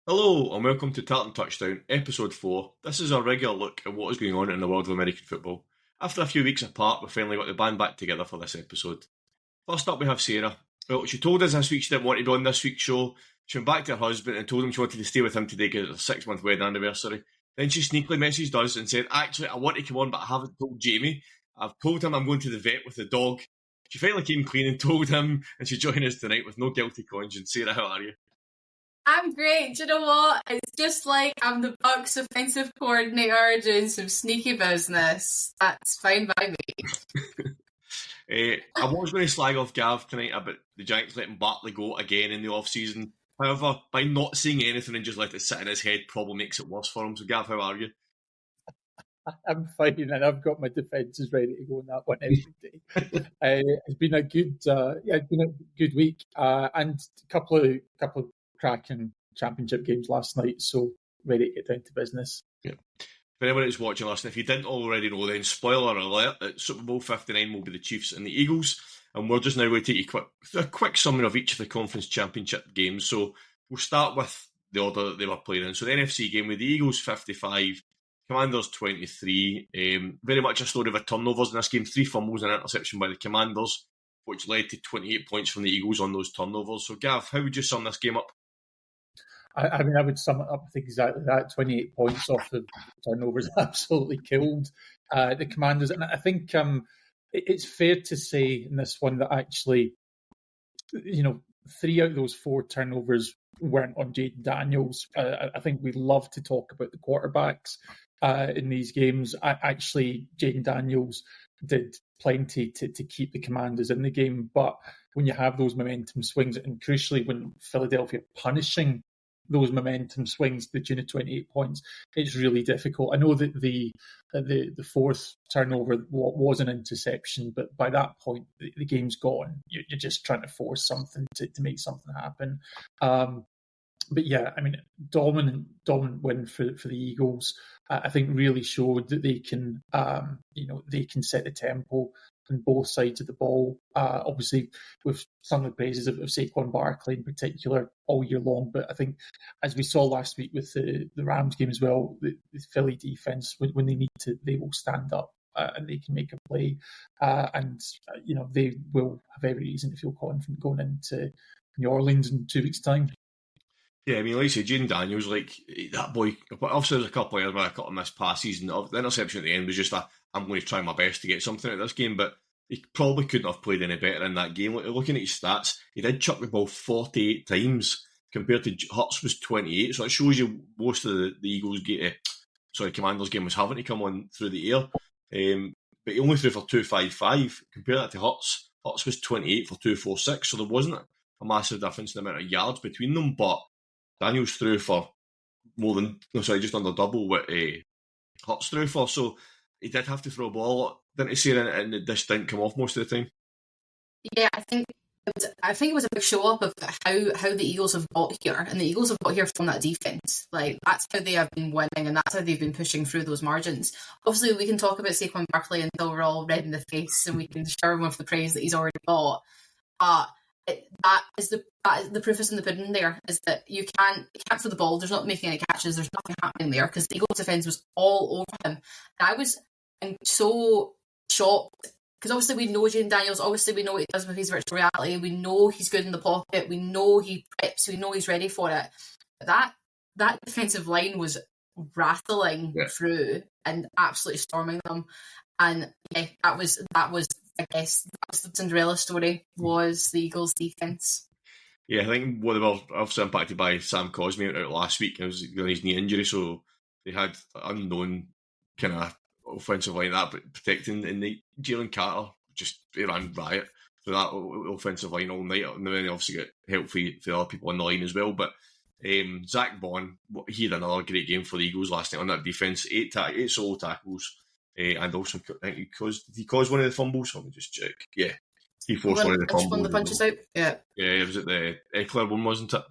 Hello and welcome to Tartan Touchdown, Episode 4. This is our regular look at what is going on in the world of American football. After a few weeks apart, we finally got the band back together for this episode. First up we have Sarah. Well, she told us this week she didn't want to be on this week's show. She went back to her husband and told him she wanted to stay with him today because it's a 6-month wedding anniversary. Then she sneakily messaged us and said, actually, I want to come on, but I haven't told Jamie. I've told him I'm going to the vet with the dog. She finally came clean and told him, and she's joining us tonight with no guilty conscience. Sarah, how are you? I'm great. Do you know what? It's just like I'm the Bucks offensive coordinator doing some sneaky business. That's fine by me. I was going to slag off Gav tonight about the Giants letting Barkley go again in the off-season. However, by not saying anything and just let it sit in his head probably makes it worse for him. So, Gav, how are you? I'm fine, and I've got my defences ready to go on that one every day. It's been a good week, and a couple of cracking championship games last night, so ready to get down to business. Yeah. For anyone who's watching us, if you didn't already know, then spoiler alert, at Super Bowl 59 will be the Chiefs and the Eagles, and we're just now going to take you a quick summary of each of the conference championship games. So we'll start with the order that they were playing in. So the NFC game with the Eagles 55, Commanders 23, very much a story of turnovers in this game, 3 fumbles and an interception by the Commanders, which led to 28 points from the Eagles on those turnovers. So Gav, how would you sum this game up? I mean, I would sum it up with exactly that. 28 points off the turnovers absolutely killed the Commanders. And I think it's fair to say in this one that actually, 3 out of those 4 turnovers weren't on Jaden Daniels. I think we love to talk about the quarterbacks in these games. Actually, Jaden Daniels did plenty to keep the Commanders in the game. But when you have those momentum swings, and crucially when Philadelphia punishing those momentum swings to the tune of 28 points, it's really difficult. I know that the 4th turnover was an interception, but by that point, the game's gone. You're just trying to force something to make something happen. But yeah, I mean, dominant win for the Eagles. I think really showed that they can, they can set the tempo on both sides of the ball. Obviously, with some of the praises of Saquon Barkley in particular all year long. But I think, as we saw last week with the Rams game as well, the Philly defense, when they need to, they will stand up and they can make a play. They will have every reason to feel confident going into New Orleans in 2 weeks' time. Yeah, I mean, like I say, Jaden Daniels, like that boy, obviously there's a couple of players where I got missed passes, and the interception at the end was just I'm going to try my best to get something out of this game, but he probably couldn't have played any better in that game. Looking at his stats, he did chuck the ball 48 times compared to Hurts was 28, so it shows you most of the Eagles Commanders game was having to come on through the air, but he only threw for 255. Compare that to Hurts. Hurts was 28 for 246, so there wasn't a massive difference in the amount of yards between them, but Daniels threw for just under double what Hurts threw for, so he did have to throw a ball, didn't he, say, and it just didn't come off most of the time. Yeah, I think it was a big show up of how the Eagles have got here, and the Eagles have got here from that defense. Like, that's how they have been winning, and that's how they've been pushing through those margins. Obviously, we can talk about Saquon Barkley until we're all red in the face, and we can shower him with the praise that he's already got. But that is the proof is in the pudding. There is that you can't throw the ball. There's not making any catches. There's nothing happening there because the Eagles' defense was all over him. And I'm so shocked because obviously we know Jaden Daniels. Obviously we know what he does with his virtual reality. We know he's good in the pocket. We know he preps. We know he's ready for it. But that defensive line was rattling through and absolutely storming them. And yeah, that was. I guess that was the Cinderella story, was the Eagles' defence. Yeah, I think they were obviously impacted by Sam Cosmi out last week. It was his knee injury, so they had unknown kind of offensive line that, but protecting, and Jalen Carter he ran riot through that offensive line all night, and then they obviously got help for other people on the line as well. But Zach Bond, he had another great game for the Eagles last night on that defence, 8 solo tackles. And also, I think did he cause one of the fumbles? Let me just check. Yeah, he forced one of the fumbles. One of the punches out. Yeah. Yeah, was it the Eckler one, wasn't it?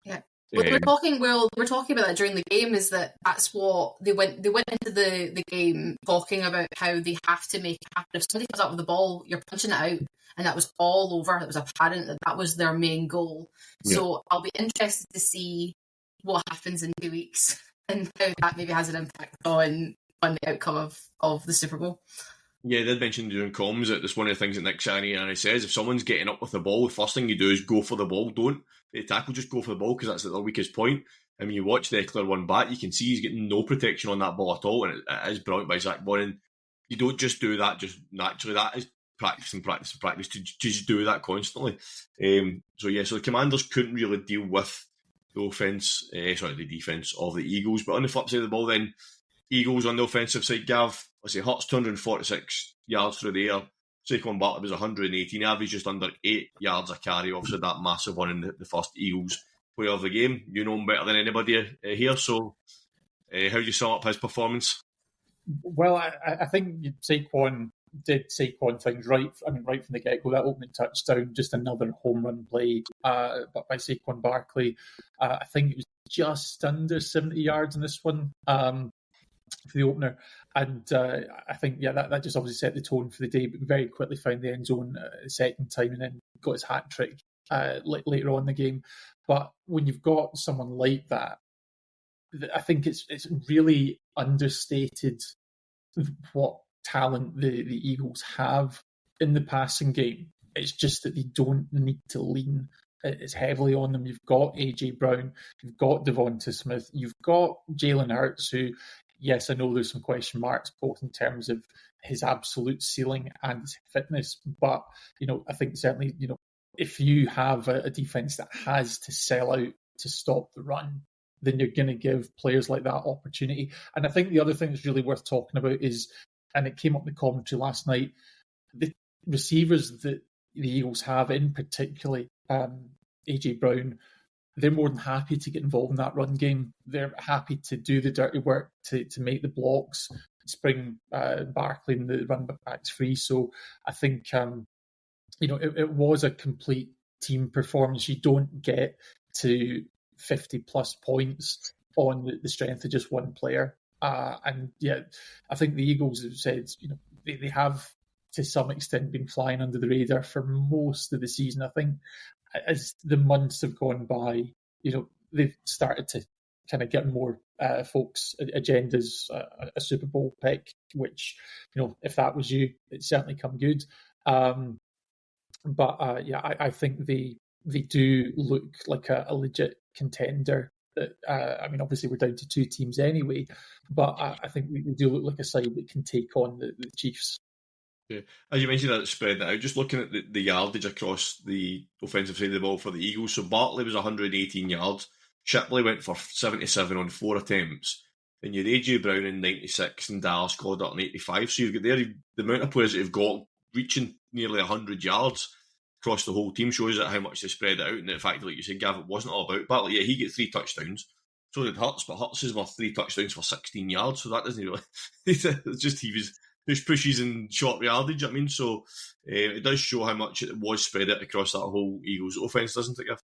Yeah. We're talking about that during the game. Is that's what they went into the game talking about how they have to make it happen. If somebody comes out with the ball, you're punching it out, and that was all over. It was apparent that was their main goal. Yeah. So I'll be interested to see what happens in 2 weeks and how that maybe has an impact on the outcome of the Super Bowl. Yeah, they did mention during comms that it's one of the things that Nick Sirianni says. If someone's getting up with the ball, the first thing you do is go for the ball. Don't tackle, just go for the ball, because that's their weakest point. And when you watch the Eckler one back, you can see he's getting no protection on that ball at all, and it is brought by Zach Bonin. You don't just do that just naturally. That is practice and practice and practice to just do that constantly. So the Commanders couldn't really deal with the the defence of the Eagles. But on the flip side of the ball, then Eagles on the offensive side, Gav, Hurts 246 yards through the air. Saquon Barkley was 118, averaged just under 8 yards a carry. Obviously, that massive one in the first Eagles player of the game. You know him better than anybody here. So, how do you sum up his performance? Well, I think Saquon did Saquon things right. I mean, right from the get-go, that opening touchdown, just another home run play, but by Saquon Barkley. I think it was just under 70 yards in this one. For the opener, and I think that just obviously set the tone for the day, but very quickly found the end zone a second time and then got his hat trick later on in the game. But when you've got someone like that, I think it's really understated what talent the Eagles have in the passing game. It's just that they don't need to lean as heavily on them. You've got AJ Brown, you've got Devonta Smith, you've got Jalen Hurts, who, yes, I know there's some question marks both in terms of his absolute ceiling and his fitness, but I think certainly if you have a defense that has to sell out to stop the run, then you're going to give players like that opportunity. And I think the other thing that's really worth talking about is, and it came up in the commentary last night, the receivers that the Eagles have, in particular AJ Brown, they're more than happy to get involved in that run game. They're happy to do the dirty work to make the blocks, spring Barkley and the run backs free. So I think it was a complete team performance. You don't get to 50 plus points on the strength of just one player. And I think the Eagles have said they have to some extent been flying under the radar for most of the season. I think as the months have gone by, they've started to kind of get more folks' agendas, a Super Bowl pick, which, if that was you, it certainly come good. But I think they do look like a legit contender. I mean, obviously we're down to 2 teams anyway, but I think we do look like a side that can take on the Chiefs. Yeah. As you mentioned, that spread out, just looking at the yardage across the offensive side of the ball for the Eagles. So Barkley was 118 yards. Shipley went for 77 on 4 attempts. Then you had AJ Brown in 96 and Dallas Goedert in 85. So you've got there the amount of players that have got reaching nearly 100 yards across the whole team shows that how much they spread it out. And the fact, like you said, Gav, it wasn't all about Barkley. Yeah, he got 3 touchdowns. So did Hurts, but Hurts is worth 3 touchdowns for 16 yards. So that doesn't really. It's just he was pushes and short yardage. I mean, so it does show how much it was spread out across that whole Eagles offense, doesn't it, Gav?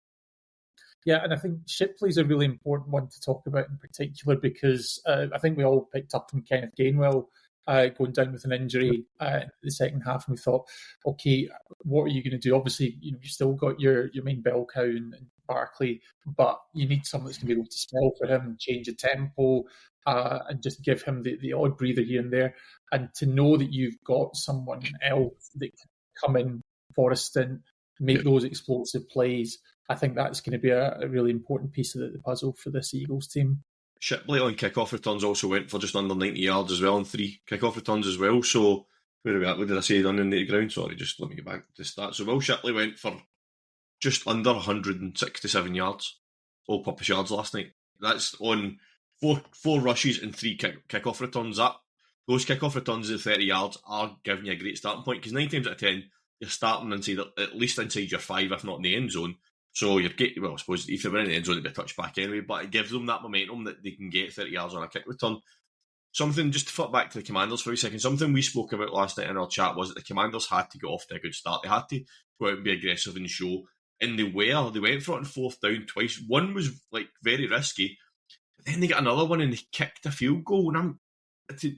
Yeah, and I think Shipley's a really important one to talk about in particular because I think we all picked up on Kenneth Gainwell going down with an injury in the second half, and we thought, okay, what are you going to do? Obviously, you've still got your main bell cow and Barkley, but you need someone that's going to be able to spell for him, change the tempo, and just give him the odd breather here and there. And to know that you've got someone else that can come in for a stint, make those explosive plays, I think that's going to be a really important piece of the puzzle for this Eagles team. Shipley on kickoff returns also went for just under 90 yards as well, and 3 kickoff returns as well. So, where are we at? What did I say on the ground? Sorry, just let me get back to the stats. So, Will Shipley went for just under 167 yards, all-purpose yards last night. That's on 4 rushes and 3 kickoff returns. Those kickoff returns of 30 yards are giving you a great starting point, because 9 times out of 10, you're starting at least inside your 5, if not in the end zone. So you're getting, well, I suppose if you're in the end zone, it'd be a touchback anyway, but it gives them that momentum that they can get 30 yards on a kick return. Something, just to flip back to the Commanders for a second, something we spoke about last night in our chat was that the Commanders had to get off to a good start. They had to go out and be aggressive in the show, and they were. They went for it on 4th down twice. One was very risky, but then they got another one and they kicked a field goal, and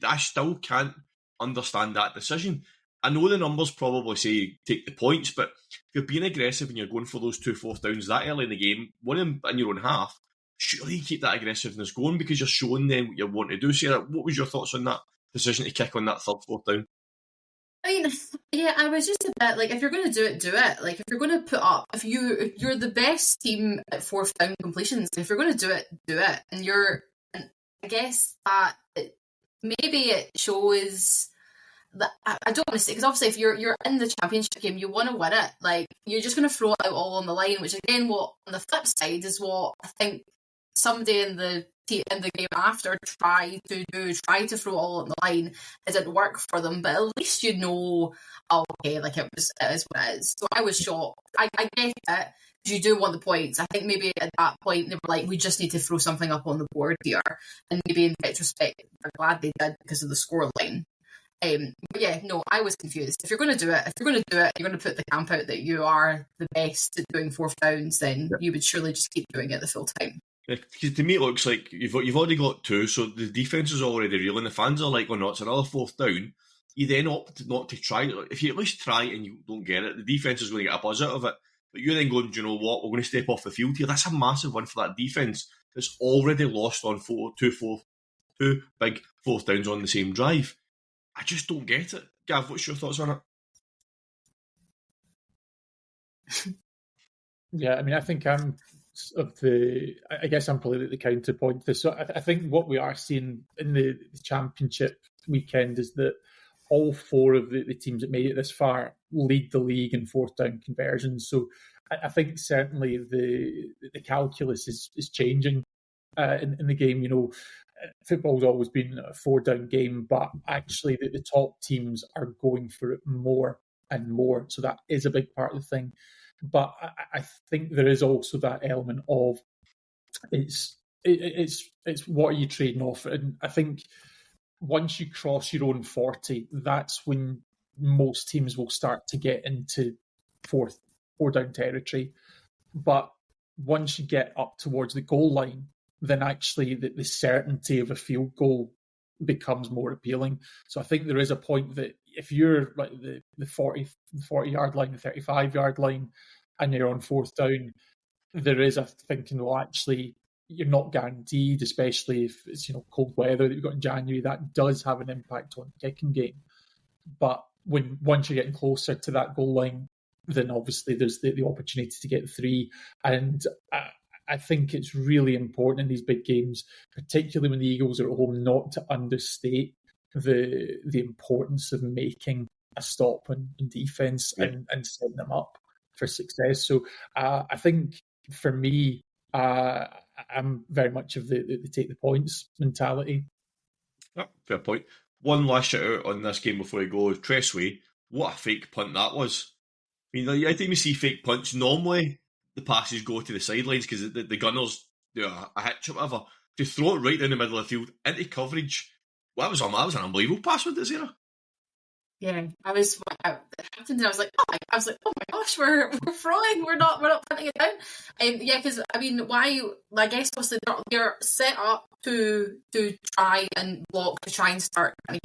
I still can't understand that decision. I know the numbers probably say take the points, but if you're being aggressive and you're going for those 2 4th downs that early in the game, one in your own half, surely you keep that aggressiveness going because you're showing them what you want to do. Sarah, what was your thoughts on that decision to kick on that third, fourth down? I mean, yeah, I was just a bit like, if you're going to do it, do it. Like, if you're going to put up, if you're the best team at fourth down completions, if you're going to do it, do it. And I guess that maybe it shows that I don't want to say, because obviously if you're in the championship game, you want to win it. Like, you're just going to throw it out all on the line, which again, what on the flip side is what I think somebody in the game after tried to throw all on the line. It didn't work for them, but at least you know, oh, okay, like it is what it is. So I was shocked. I get it, because you do want the points. I think maybe at that point they were like, we just need to throw something up on the board here, and maybe in retrospect they're glad they did because of the scoreline. But yeah, no, I was confused. If you're going to do it, you're going to put the camp out that you are the best at doing fourth downs, then you would surely just keep doing it the full time. Because to me it looks like you've already got two, so the defence is already real, and the fans are like, oh no, it's another fourth down. You then opt not to try. If you at least try and you don't get it, the defence is going to get a buzz out of it. But you're then going, do you know what, we're going to step off the field here. That's a massive one for that defence that's already lost on two big fourth downs on the same drive. I just don't get it. Gav, what's your thoughts on it? Yeah, I mean, I think I'm probably the counterpoint to this. So I think what we are seeing in the championship weekend is that all four of the teams that made it this far lead the league in fourth down conversions. So I think certainly the calculus is changing in the game. You know, football's always been a four down game, but actually the top teams are going for it more and more. So that is a big part of the thing. But I think there is also that element of it's what are you trading off? And I think once you cross your own 40, that's when most teams will start to get into four down territory. But once you get up towards the goal line, then actually the certainty of a field goal becomes more appealing. So I think there is a point that if you're like the 40 yard line, the 35 yard line, and you're on fourth down, there is a thinking, well, actually, you're not guaranteed, especially if it's cold weather that you've got in January. That does have an impact on the kicking game. But once you're getting closer to that goal line, then obviously there's the opportunity to get three. And I think it's really important in these big games, particularly when the Eagles are at home, not to understate the importance of making a stop on defence and setting them up for success. So I think for me, I'm very much of the take the points mentality. Yeah, fair point. One last shout out on this game before we go. Tressway, what a fake punt that was. I mean, every time you see fake punts, normally the passes go to the sidelines because the gunners do a hitch or whatever. To throw it right down the middle of the field into coverage, that was an unbelievable pass, wasn't it, Sarah? Yeah, it happened, and I was like, oh my gosh, we're throwing, we're not punting it down. Yeah, because I mean, I guess obviously they're set up to try and block, to try and start and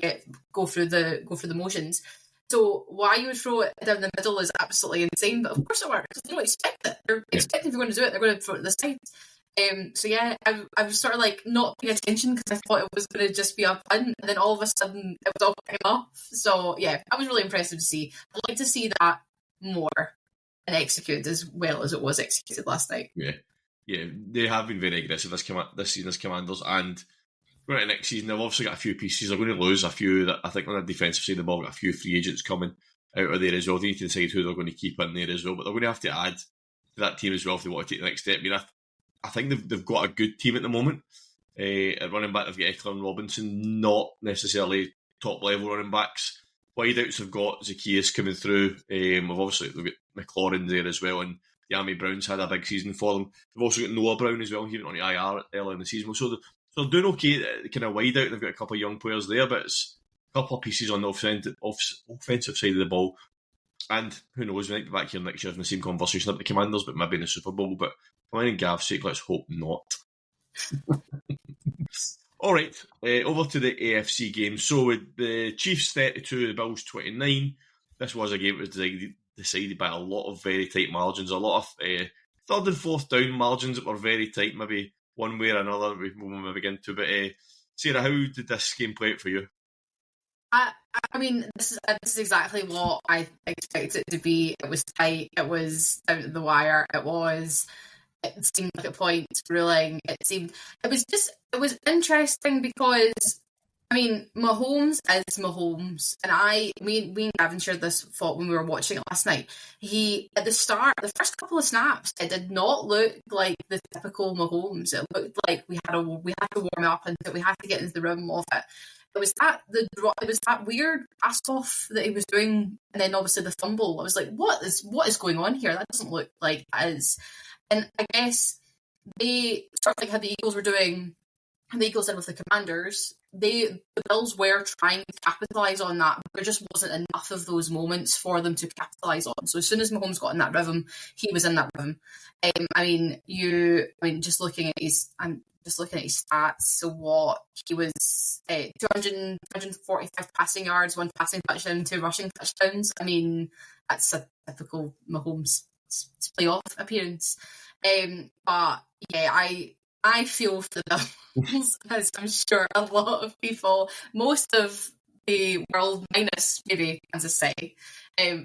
go through the motions. So why you would throw it down the middle is absolutely insane. But of course it works, because they don't expect it. They're expecting if you're going to do it, they're going to throw it to the side. So yeah, I was sort of like not paying attention because I thought it was going to just be a punt, and then all of a sudden it was all came off. So yeah, I was really impressive to see. I'd like to see that more and executed as well as it was executed last night. Yeah, they have been very aggressive this season as Commanders, and going into next season they've obviously got a few pieces. They're going to lose a few. That I think on the defensive side of the ball, got a few free agents coming out of there as well. They need to decide who they're going to keep in there as well, but they're going to have to add to that team as well if they want to take the next step. I mean, I think they've got a good team at the moment. At running back, they've got Eckler and Robinson, not necessarily top level running backs. Wideouts have got Zacchaeus coming through. We've got McLaurin there as well, and Yami Brown's had a big season for them. They've also got Noah Brown as well. He went on the IR earlier in the season. So they're doing okay, kind of wide out. They've got a couple of young players there, but it's a couple of pieces on the offensive side of the ball. And who knows, we might be back here next year in the same conversation about the Commanders, but maybe in the Super Bowl. But for mine and Gav's sake, let's hope not. All right, over to the AFC game. So with the Chiefs 32, the Bills 29, this was a game that was decided by a lot of very tight margins, a lot of third and fourth down margins that were very tight, maybe one way or another. We will maybe get into. But Sarah, how did this game play out for you? I mean, this is exactly what I expected it to be. It was tight. It was down to the wire. It seemed like a point ruling. It was interesting because, I mean, Mahomes is Mahomes, and me and Gavin shared this thought when we were watching it last night. At the start, the first couple of snaps, it did not look like the typical Mahomes. It looked like we had to warm up and we had to get into the rhythm of it. It was that weird pass off that he was doing, and then obviously the fumble. I was like, what is going on here? That doesn't look like it is. And I guess they sort of like how the Eagles were doing, how the Eagles did with the Commanders. The Bills were trying to capitalise on that, but there just wasn't enough of those moments for them to capitalise on. So as soon as Mahomes got in that rhythm, he was in that rhythm. Just looking at his stats. So what he was 245 passing yards, 1 passing touchdown, 2 rushing touchdowns. I mean, that's a typical Mahomes playoff appearance. But yeah, I feel for the Bills, as I'm sure a lot of people, most of the world, minus maybe Kansas City,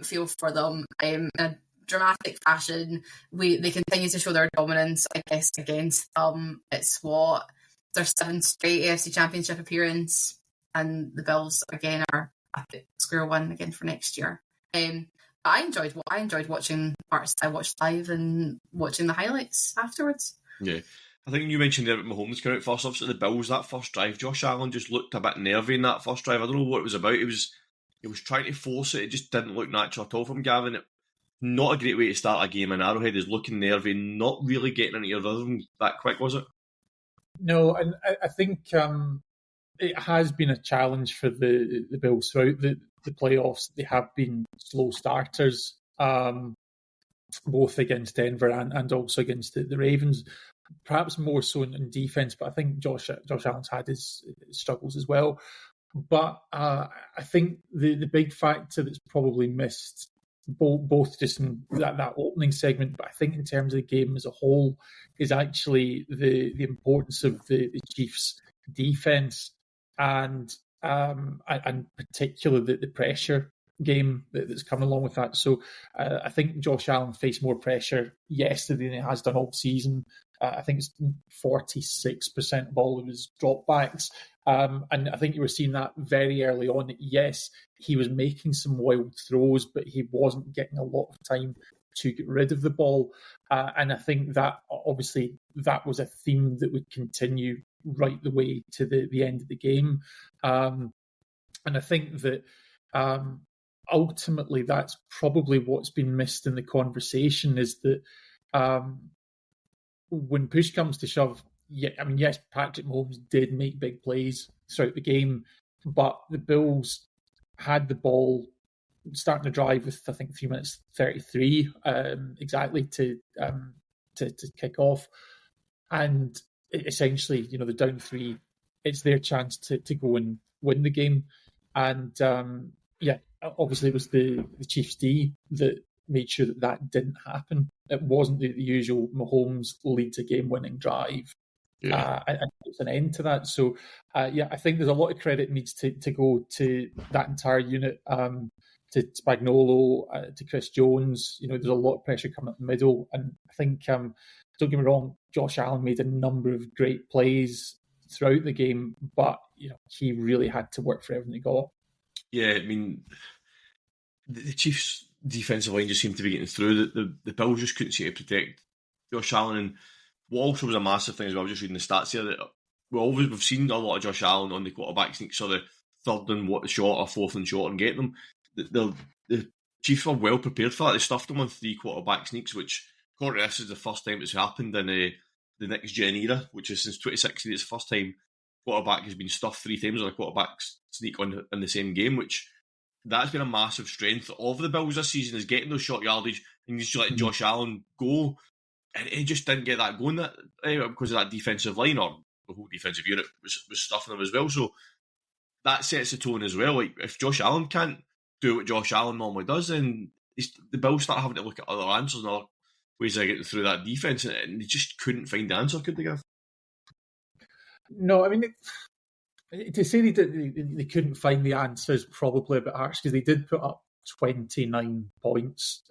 feel for them. In a dramatic fashion, they continue to show their dominance, I guess, against them. It's their 7th straight AFC Championship appearance, and the Bills again are at square one again for next year. I enjoyed watching parts I watched live and watching the highlights afterwards. Yeah. I think you mentioned there about Mahomes coming out first. Obviously, the Bills, that first drive, Josh Allen just looked a bit nervy in that first drive. I don't know what it was about. He was trying to force it. It just didn't look natural at all from Gavin. Not a great way to start a game in Arrowhead. Is looking nervy, not really getting into your rhythm that quick, was it? No, and I think it has been a challenge for the Bills throughout the playoffs. They have been slow starters, both against Denver and also against the Ravens. Perhaps more so in defense, but I think Josh Allen's had his struggles as well. But I think the big factor that's probably missed, both just in that opening segment, but I think in terms of the game as a whole, is actually the importance of the Chiefs' defense and particularly the pressure game that's coming along with that. So I think Josh Allen faced more pressure yesterday than he has done all season. I think it's 46% of all of his dropbacks. And I think you were seeing that very early on. Yes, he was making some wild throws, but he wasn't getting a lot of time to get rid of the ball. And I think that obviously that was a theme that would continue right the way to the end of the game. And I think that ultimately that's probably what's been missed in the conversation, is that when push comes to shove, yes, Patrick Mahomes did make big plays throughout the game, but the Bills had the ball starting to drive with, I think, 3 minutes 33 exactly to kick off. And essentially, they're down 3. It's their chance to go and win the game. And obviously it was the Chiefs D that made sure that didn't happen. It wasn't the usual Mahomes leads a game-winning drive. Yeah. And it's an end to that. So, I think there's a lot of credit needs to go to that entire unit, to Spagnuolo, to Chris Jones. There's a lot of pressure coming up the middle. And I think, don't get me wrong, Josh Allen made a number of great plays throughout the game, but he really had to work for everything he got. Yeah, I mean, the Chiefs' defensive line just seemed to be getting through. The Bills just couldn't seem to protect Josh Allen. And what also was a massive thing as well, just reading the stats here, that we've seen a lot of Josh Allen on the quarterback sneaks, so the 3rd and short or 4th and short and get them. The Chiefs were well prepared for that. They stuffed them on 3 quarterback sneaks, which, according to this, is the first time it's happened in the next gen era, which is since 2016. It's the first time quarterback has been stuffed 3 times on a quarterback sneak in the same game, which that's been a massive strength of the Bills this season, is getting those short yardage and just letting Josh Allen go. And he just didn't get that going because of that defensive line, or the whole defensive unit was stuffing them as well. So that sets the tone as well. Like, if Josh Allen can't do what Josh Allen normally does, then the Bills start having to look at other answers and other ways of getting through that defense, and they just couldn't find the answer, could they, Gav? No, I mean, to say they couldn't find the answers probably a bit harsh, because they did put up 29 points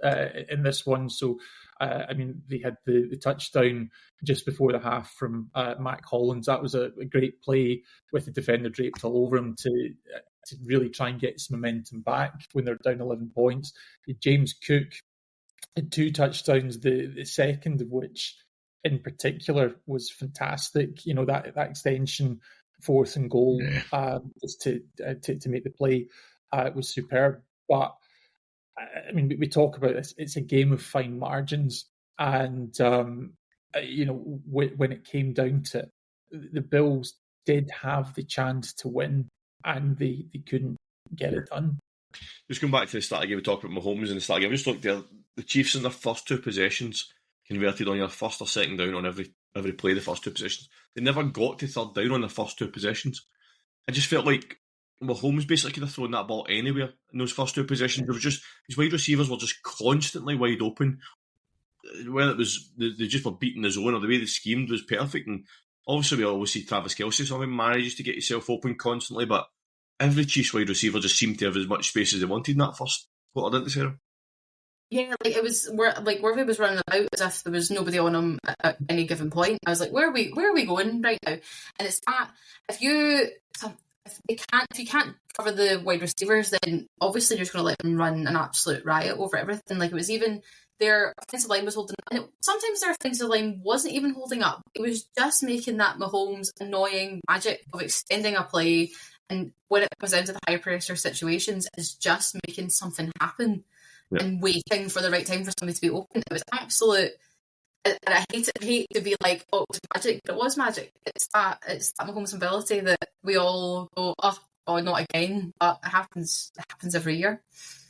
in this one. So, I mean, they had the touchdown just before the half from Mac Hollins. That was a great play with the defender draped all over him to really try and get some momentum back when they're down 11 points. James Cook had 2 touchdowns, the second of which in particular was fantastic. You know, that extension, 4th and goal, just to make the play, was superb. But I mean, we talk about this. It's a game of fine margins, and you know, when it came down to it, the Bills did have the chance to win, and they couldn't get it done. Just going back to the start of the game, we talked about Mahomes in the start of the game. Just look there, the Chiefs in their first 2 possessions converted on your first or second down on every play, the first 2 possessions. They never got to third down on the first 2 possessions. I just felt like Mahomes basically could have thrown that ball anywhere in those first 2 possessions. It was just, his wide receivers were just constantly wide open. Whether it was they just were beating the zone or the way they schemed was perfect. And obviously we always see Travis Kelce, so manages to get himself open constantly, but every Chiefs wide receiver just seemed to have as much space as they wanted in that first quarter, didn't they, Sarah? Yeah, like it was Worthy was running about as if there was nobody on him at any given point. I was like, where are we going right now? And it's that if you can't cover the wide receivers, then obviously you're just going to let them run an absolute riot over everything. Like, it was even their offensive line was holding, and sometimes their offensive line wasn't even holding up. It was just making that Mahomes annoying magic of extending a play, and when it comes down to the high pressure situations, is just making something happen. Yeah. And waiting for the right time for somebody to be open. It was absolute, and I hate to be like, oh, it was magic, but it was magic. It's that Mahomes ability that we all go, oh, not again. But it happens every year.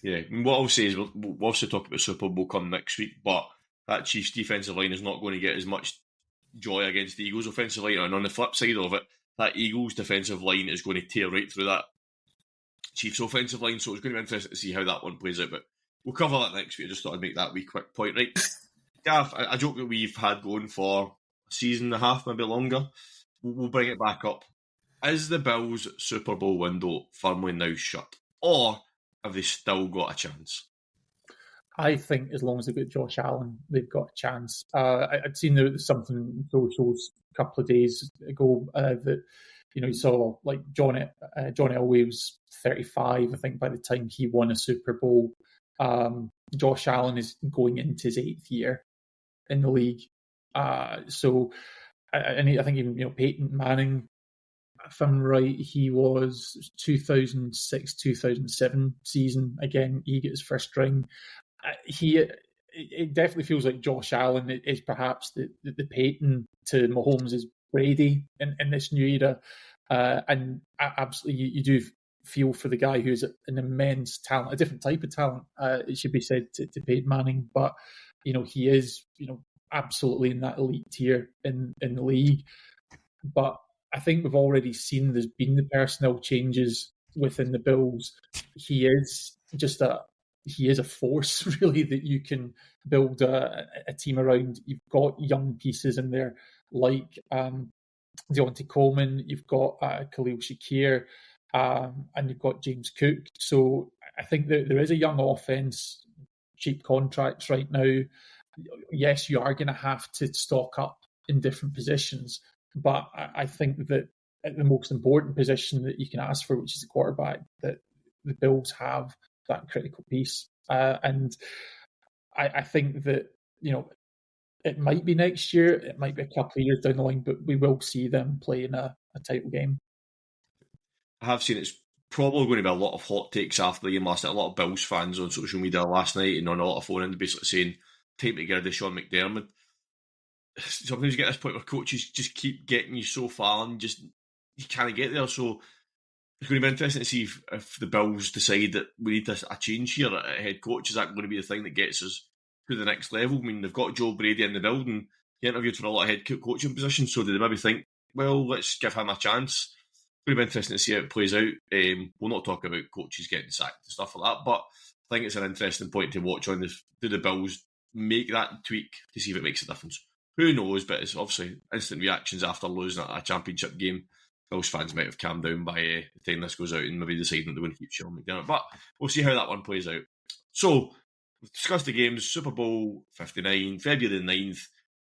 Yeah, and what I'll say is we'll also talk about Super Bowl come next week, but that Chiefs defensive line is not going to get as much joy against the Eagles offensive line. And on the flip side of it, that Eagles defensive line is going to tear right through that Chiefs offensive line. So it's going to be interesting to see how that one plays out. But we'll cover that next week. I just thought I'd make that wee quick point. Right, Gav, a joke that we've had going for a season and a half, maybe longer. We'll bring it back up. Is the Bills' Super Bowl window firmly now shut? Or have they still got a chance? I think as long as they've got Josh Allen, they've got a chance. I'd seen there was something in socials a couple of days ago that, you know, you saw like John Elway was 35, I think, by the time he won a Super Bowl. Josh Allen is going into his 8th year in the league. So I think even, you know, Peyton Manning, if I'm right, he was 2006-2007 season. Again, he gets first ring. It definitely feels like Josh Allen is perhaps the Peyton to Mahomes' Brady in this new era. And absolutely, you do feel for the guy who's an immense talent, a different type of talent, it should be said, to Peyton Manning. But, you know, he is, you know, absolutely in that elite tier in the league. But I think we've already seen there's been the personnel changes within the Bills. He is a force, really, that you can build a team around. You've got young pieces in there like Deontay Coleman, you've got Khalil Shakir, and you've got James Cook. So I think that there is a young offense, cheap contracts right now. Yes, you are going to have to stock up in different positions, but I think that at the most important position that you can ask for, which is the quarterback, that the Bills have that critical piece. And I think that, you know, it might be next year, it might be a couple of years down the line, but we will see them play in a title game. I have seen it's probably going to be a lot of hot takes after the game last night. A lot of Bills fans on social media last night and on a lot of phone-ins basically saying, time to get rid of Sean McDermott. Sometimes you get to this point where coaches just keep getting you so far and just you can't get there. So it's going to be interesting to see if the Bills decide that we need a change here at head coach. Is that going to be the thing that gets us to the next level? I mean, they've got Joe Brady in the building. He interviewed for a lot of head coaching positions, so did they maybe think, well, let's give him a chance? It's going to be interesting to see how it plays out. We'll not talk about coaches getting sacked and stuff like that, but I think it's an interesting point to watch on this. Do the Bills make that tweak to see if it makes a difference? who knows? But it's obviously instant reactions after losing a championship game. Those fans might have calmed down by the time this goes out and maybe deciding that they wouldn't keep Sean McDermott. But we'll see how that one plays out. So, we've discussed the games. Super Bowl 59, February the 9th,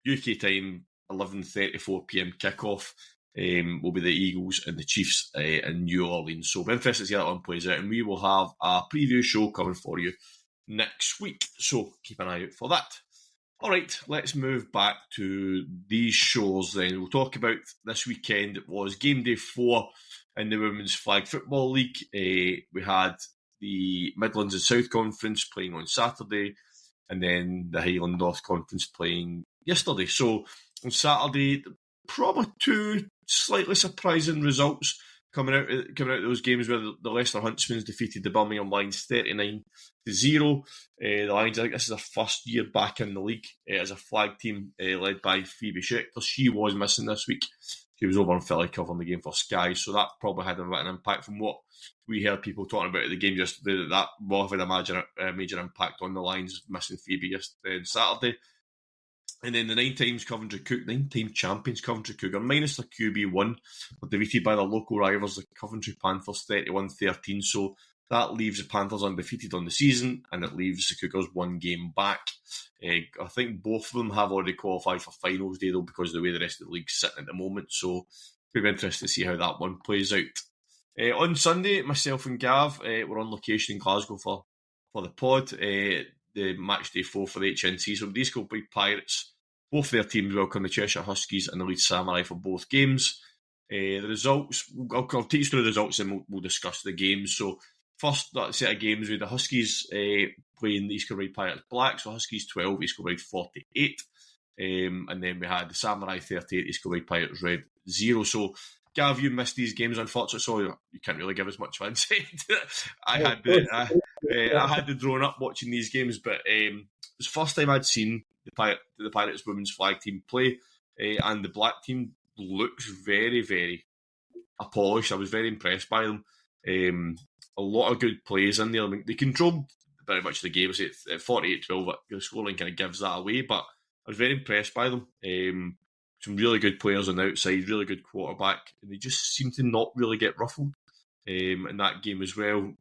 UK time, 11:34pm kickoff. Will be the Eagles and the Chiefs in New Orleans. So, we'll be interested to see how that one plays out. And we will have a preview show coming for you next week. So, keep an eye out for that. All right, let's move back to these shows then. We'll talk about this weekend. It was game day 4 in the Women's Flag Football League. We had the Midlands and South Conference playing on Saturday, and then the Highland North Conference playing yesterday. So on Saturday, probably two slightly surprising results coming out of those games where the Leicester Huntsmen defeated the Birmingham Lions 39-0. The Lions, I think this is their first year back in the league as a flag team led by Phoebe Schechter. She was missing this week. She was over in Philly covering the game for Sky, so that probably had a bit of an impact. From what we heard people talking about the game yesterday, that will have had a major impact on the Lions missing Phoebe yesterday and Saturday. And then the nine-time champions Coventry Cougar, minus their QB1, were defeated by their local rivals, the Coventry Panthers, 31-13. So that leaves the Panthers undefeated on the season, and it leaves the Cougars one game back. I think both of them have already qualified for finals day, though, because of the way the rest of the league's sitting at the moment. So it'll be interesting to see how that one plays out. On Sunday, myself and Gav were on location in Glasgow for the pod. The match day 4 for the HNC. So the East Kilbride Pirates, both their teams welcome the Cheshire Huskies and the Leeds Samurai for both games. The results, I'll take you through the results and we'll discuss the games. So first that set of games with the Huskies playing the East Kilbride Pirates Black. So Huskies 12, East Kilbride 48. And then we had the Samurai 38, East Kilbride Pirates Red 0. So Gav, you missed these games, unfortunately, so you can't really give us much of insight. I had the drone up watching these games, but it was the first time I'd seen the Pirates women's flag team play, and the black team looks very, very polished. I was very impressed by them. A lot of good plays in there. I mean, they controlled very much the game. At 48-12, the scoreline kind of gives that away, but I was very impressed by them. Some really good players on the outside, really good quarterback, and they just seem to not really get ruffled in that game as well.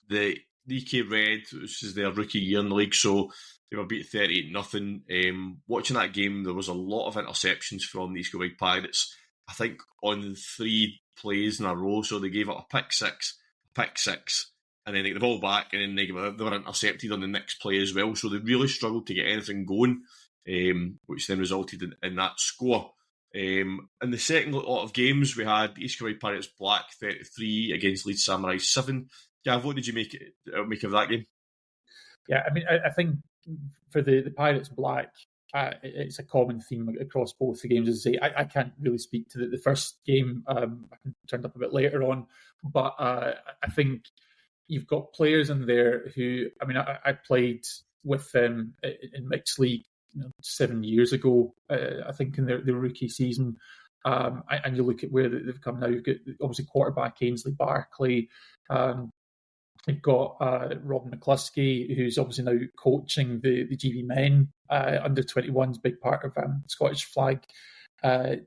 The EK Red, this is their rookie year in the league, so they were beat 38-0. Watching that game, there was a lot of interceptions from the East Kilbride Pirates. I think on 3 plays in a row, so they gave up a pick six, and then they get the ball back, and then they were intercepted on the next play as well. So they really struggled to get anything going. Which then resulted in that score. In the second lot of games, we had East Kilbride Pirates Black 33 against Leeds Samurai 7. Gav, what did you make of that game? Yeah, I mean, I think for the Pirates Black, it's a common theme across both the games. As I say, I can't really speak to the first game. I turned up a bit later on, but I think you've got players in there who, I mean, I played with them in mixed league 7 years ago, I think in their rookie season, and you look at where they've come now. You've got obviously quarterback Ainsley Barkley. You've got Rob McCluskey, who's obviously now coaching the GB men under 21s, big part of Scottish flag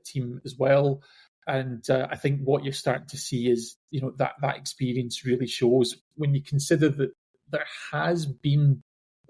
team as well. And I think what you're starting to see is, that experience really shows when you consider that there has been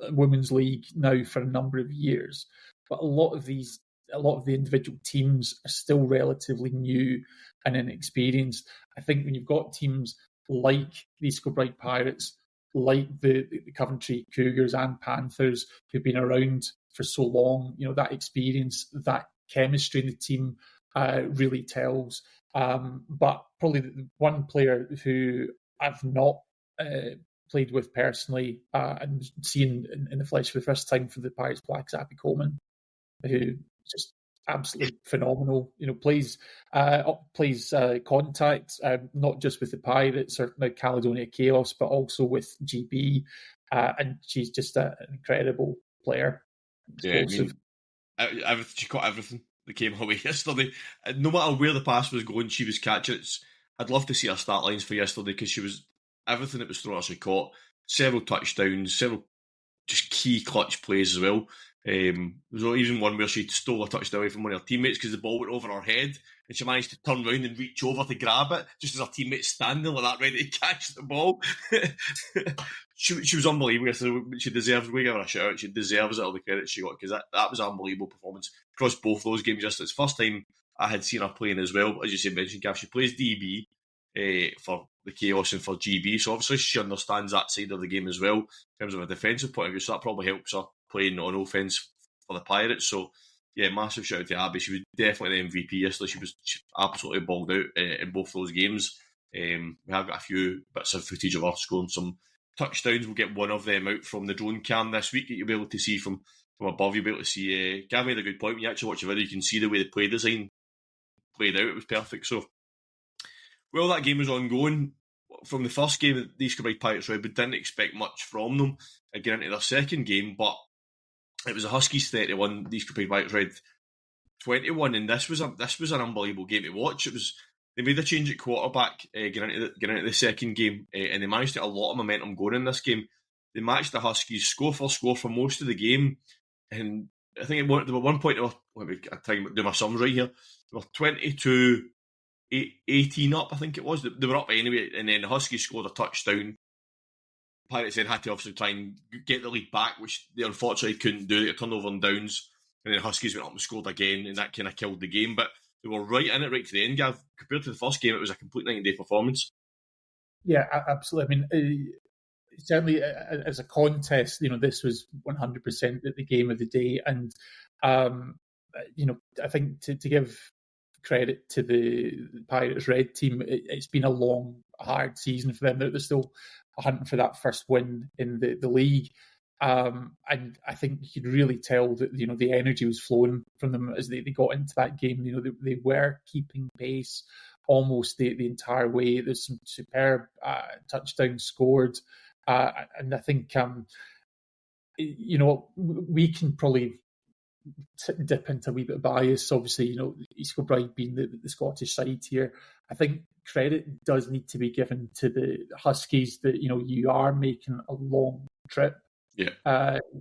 women's league now for a number of years, but a lot of the individual teams are still relatively new and inexperienced. I think when you've got teams like the East Kilbride Pirates, like the Coventry Cougars and Panthers, who've been around for so long, that experience, that chemistry in the team really tells. But probably the one player who I've not played with personally and seen in the flesh for the first time for the Pirates Black, Zappy Coleman, who just absolutely phenomenal. Plays contact, not just with the Pirates or now Caledonia Chaos, but also with GB, and she's just an incredible player. Explosive. Yeah, I mean, she caught everything that came her way yesterday. No matter where the pass was going, she was catching it. I'd love to see her start lines for yesterday because she was everything that was thrown at her. She caught several touchdowns, several just key clutch plays as well. There was even one where she stole a touchdown away from one of her teammates because the ball went over her head, and she managed to turn around and reach over to grab it, just as her teammate's standing like that, ready to catch the ball. she was unbelievable. So she deserves. We give her a shout out. She deserves it all the credit she got, because that was an unbelievable performance across both those games. Just it's the first time I had seen her playing as well. As you said, mentioned, Gav, she plays DB for the Chaos and for GB, so obviously she understands that side of the game as well in terms of a defensive point of view. So that probably helps her playing on offense for the Pirates. So yeah, massive shout out to Abby. She was definitely the MVP yesterday. She absolutely balled out in both those games. We have got a few bits of footage of her scoring some touchdowns. We'll get one of them out from the drone cam this week that you'll be able to see from above. You'll be able to see. Gav made a good point. When you actually watch the video, you can see the way the play design played out. It was perfect. So, well, that game was ongoing. From the first game, the East Kilbride Pirates Red, we didn't expect much from them getting into their second game, but it was the Huskies 31, the East Kilbride Pirates Red 21, and this was an unbelievable game to watch. They made a change at quarterback getting into the second game, and they managed to get a lot of momentum going in this game. They matched the Huskies score for most of the game, and I think there were one point, I'm trying to do my sums right here, they were 22 18 up, I think it was. They were up anyway, and then the Huskies scored a touchdown. Pirates then had to obviously try and get the lead back, which they unfortunately couldn't do. They turned over on downs, and then Huskies went up and scored again, and that kind of killed the game. But they were right in it right to the end, Gav. Compared to the first game, it was a complete night and day performance. Yeah, absolutely. I mean, certainly as a contest, this was 100% the game of the day. And, I think to give credit to the Pirates Red team, it's been a long, hard season for them. They're still hunting for that first win in the league. And I think you could really tell that, the energy was flowing from them as they got into that game. They were keeping pace almost the entire way. There's some superb touchdowns scored. And I think, we can probably dip into a wee bit of bias. Obviously, East Kilbride being the Scottish side here, I think credit does need to be given to the Huskies that, you are making a long trip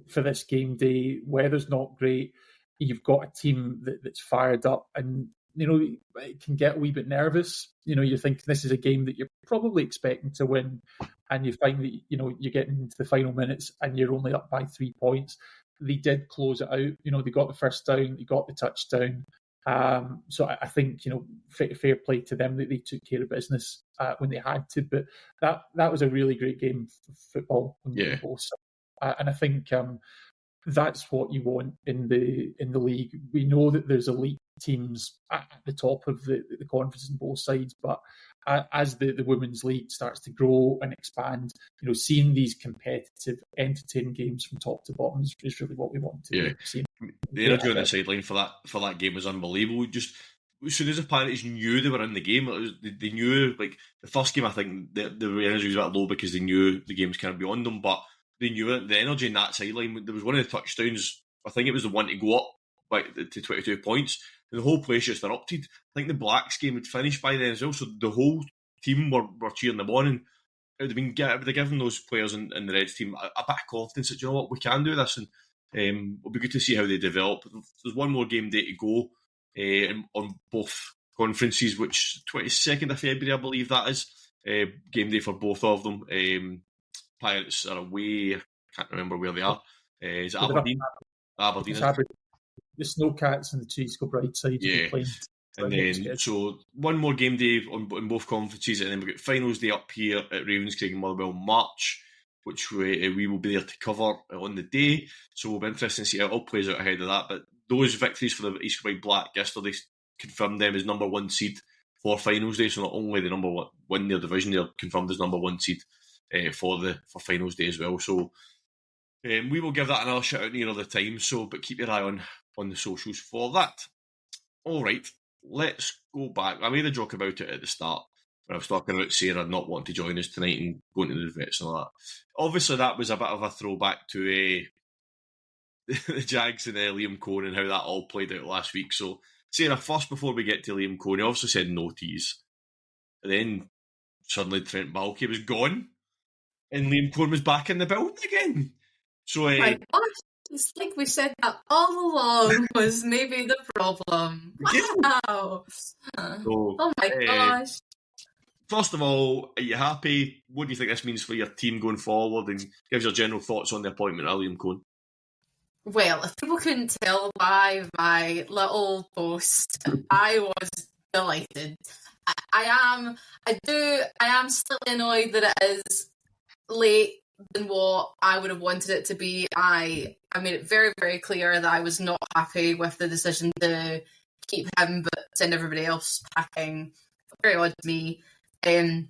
for this game day. Weather's not great. You've got a team that's fired up, and it can get a wee bit nervous. You're thinking this is a game that you're probably expecting to win, and you find that you're getting into the final minutes and you're only up by 3 points. They did close it out. They got the first down, they got the touchdown. So I think fair play to them that they took care of business when they had to. But that was a really great game for football on both sides. And I think that's what you want in the league. We know that there's elite teams at the top of the conference on both sides, but as the women's league starts to grow and expand, seeing these competitive, entertaining games from top to bottom is really what we want to see. The energy on the sideline for that game was unbelievable. Just as soon as the Pirates knew they were in the game, they knew, like the first game, I think the energy was a bit low because they knew the game was kind of beyond them, but they knew it. The energy in that sideline. There was one of the touchdowns, I think it was the one to go up to 22 points, and the whole place just erupted. I think the Blacks game had finished by then as well, so the whole team were cheering them on, and it would have given those players in the Reds team a bit of confidence that, what, we can do this, and it'll be good to see how they develop. There's one more game day to go on both conferences, which 22nd of February, I believe that is. Game day for both of them. Pirates are away. I can't remember where they are. Is it Aberdeen? Aberdeen. The Snowcats and the two East Kilbride sides will be playing. And then, so one more game day on both conferences, and then we've got finals day up here at Ravenscraig and Motherwell March, which we will be there to cover on the day. So we'll be interested to see how it all plays out ahead of that. But those victories for the East Kilbride Black yesterday confirmed them as number one seed for finals day. So not only the number one win their division, they're confirmed as number one seed for finals day as well. So we will give that another shout out nearer the time. So, but keep your eye on the socials for that. All right, let's go back. I made a joke about it at the start when I was talking about Sarah not wanting to join us tonight and going to the vets and all that. Obviously, that was a bit of a throwback to the Jags and Liam Cohn and how that all played out last week. So, Sarah, first, before we get to Liam Cohn, he obviously said no tease. And then suddenly Trent Balke was gone and Liam Cohn was back in the building again. So, It's like we said that all along was maybe the problem. Wow. So, Oh my gosh. first of all, are you happy? What do you think this means for your team going forward? And gives your general thoughts on the appointment of Liam Cohen. Well, if people couldn't tell by my little post, I was delighted. I am slightly annoyed that it is late than what I would have wanted it to be. I made it very, very clear that I was not happy with the decision to keep him but send everybody else packing. Very odd to me. And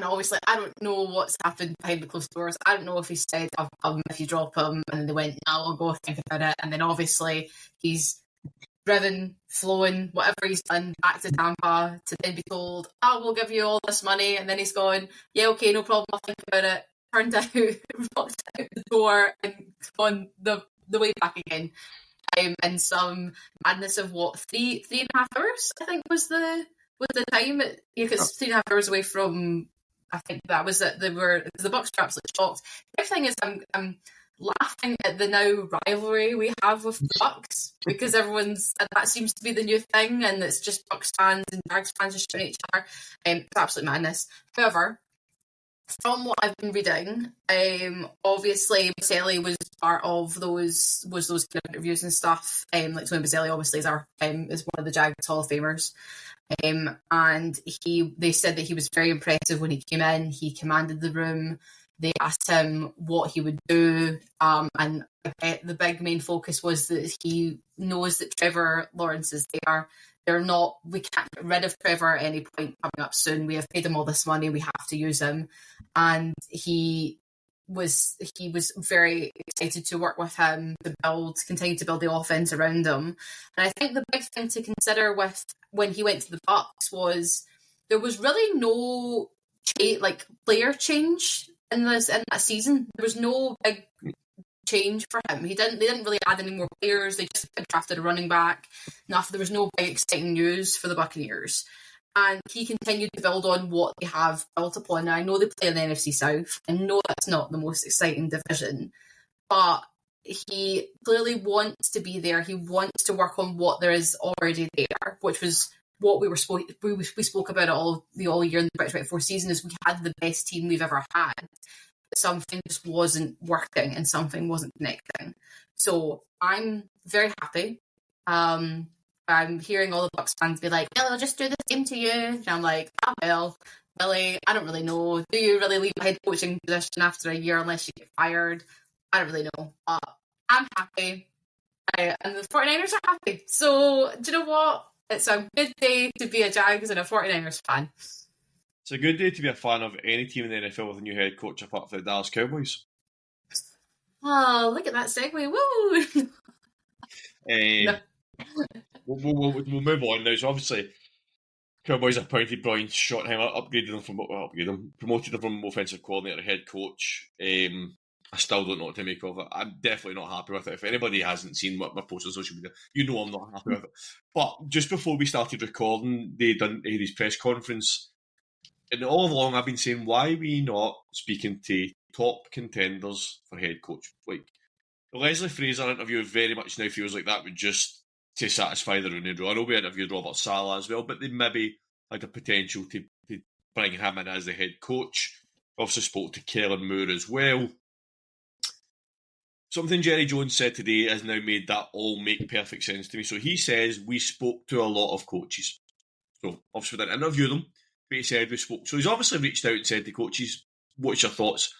obviously, I don't know what's happened behind the closed doors. I don't know if he said, I'll come if you drop him, and then they went, no, I'll go think about it. And then obviously, he's driven, flown, whatever he's done, back to Tampa to then be told, oh, we'll give you all this money. And then he's gone, yeah, okay, no problem, I'll think about it. Turned out, walked out the door and on the way back again. And some madness of what, three and a half hours, I think was the time. Because 3.5 hours away from, I think that was it. The Bucks were absolutely shocked. The thing is, I'm laughing at the now rivalry we have with the Bucks because and that seems to be the new thing, and it's just Bucks fans and Jags fans just shooting at each other. It's absolute madness. However, from what I've been reading, obviously Baselli was part of those kind of interviews and stuff. Like Tony Baselli obviously is is one of the Jags Hall of Famers. And they said that he was very impressive when he came in. He commanded the room. They asked him what he would do, and the big main focus was that he knows that Trevor Lawrence is there. We can't get rid of Trevor at any point coming up soon. We have paid him all this money. We have to use him. And he was very excited to work with him to continue to build the offense around him. And I think the big thing to consider with when he went to the Bucks was there was really no player change in that season. There was no big change for him. They didn't really add any more players. They just drafted a running back. There was no big exciting news for the Buccaneers. And he continued to build on what they have built upon. Now, I know they play in the NFC South. I know that's not the most exciting division, but he clearly wants to be there. He wants to work on what there is already there, which was what we spoke about all year in the British 24 season. Is we had the best team we've ever had. Something just wasn't working and something wasn't connecting. So I'm very happy. I'm hearing all the Bucks fans be like, well, I'll just do the same to you. And I'm like, well, really, I don't really know. Do you really leave a head coaching position after a year unless you get fired? I don't really know. I'm happy. And the 49ers are happy. So, do you know what? It's a good day to be a Jags and a 49ers fan. It's a good day to be a fan of any team in the NFL with a new head coach apart from the Dallas Cowboys. Oh, look at that segue. Woo! No. We'll move on now. So obviously, Cowboys appointed Brian Schottenheimer, promoted him from offensive coordinator to head coach. I still don't know what to make of it. I'm definitely not happy with it. If anybody hasn't seen what my post on social media, you know I'm not happy with it. But just before we started recording, they done his press conference. And all along I've been saying, why are we not speaking to top contenders for head coach? Like, the Leslie Fraser interview very much now feels like that would just to satisfy the Rooney Rule. I know we interviewed Robert Saleh as well, but they maybe had the potential to bring him in as the head coach. Also spoke to Kellen Moore as well. Something Jerry Jones said today has now made that all make perfect sense to me. So he says we spoke to a lot of coaches. So obviously we didn't interview them, but he said we spoke. So he's obviously reached out and said to coaches, what's your thoughts?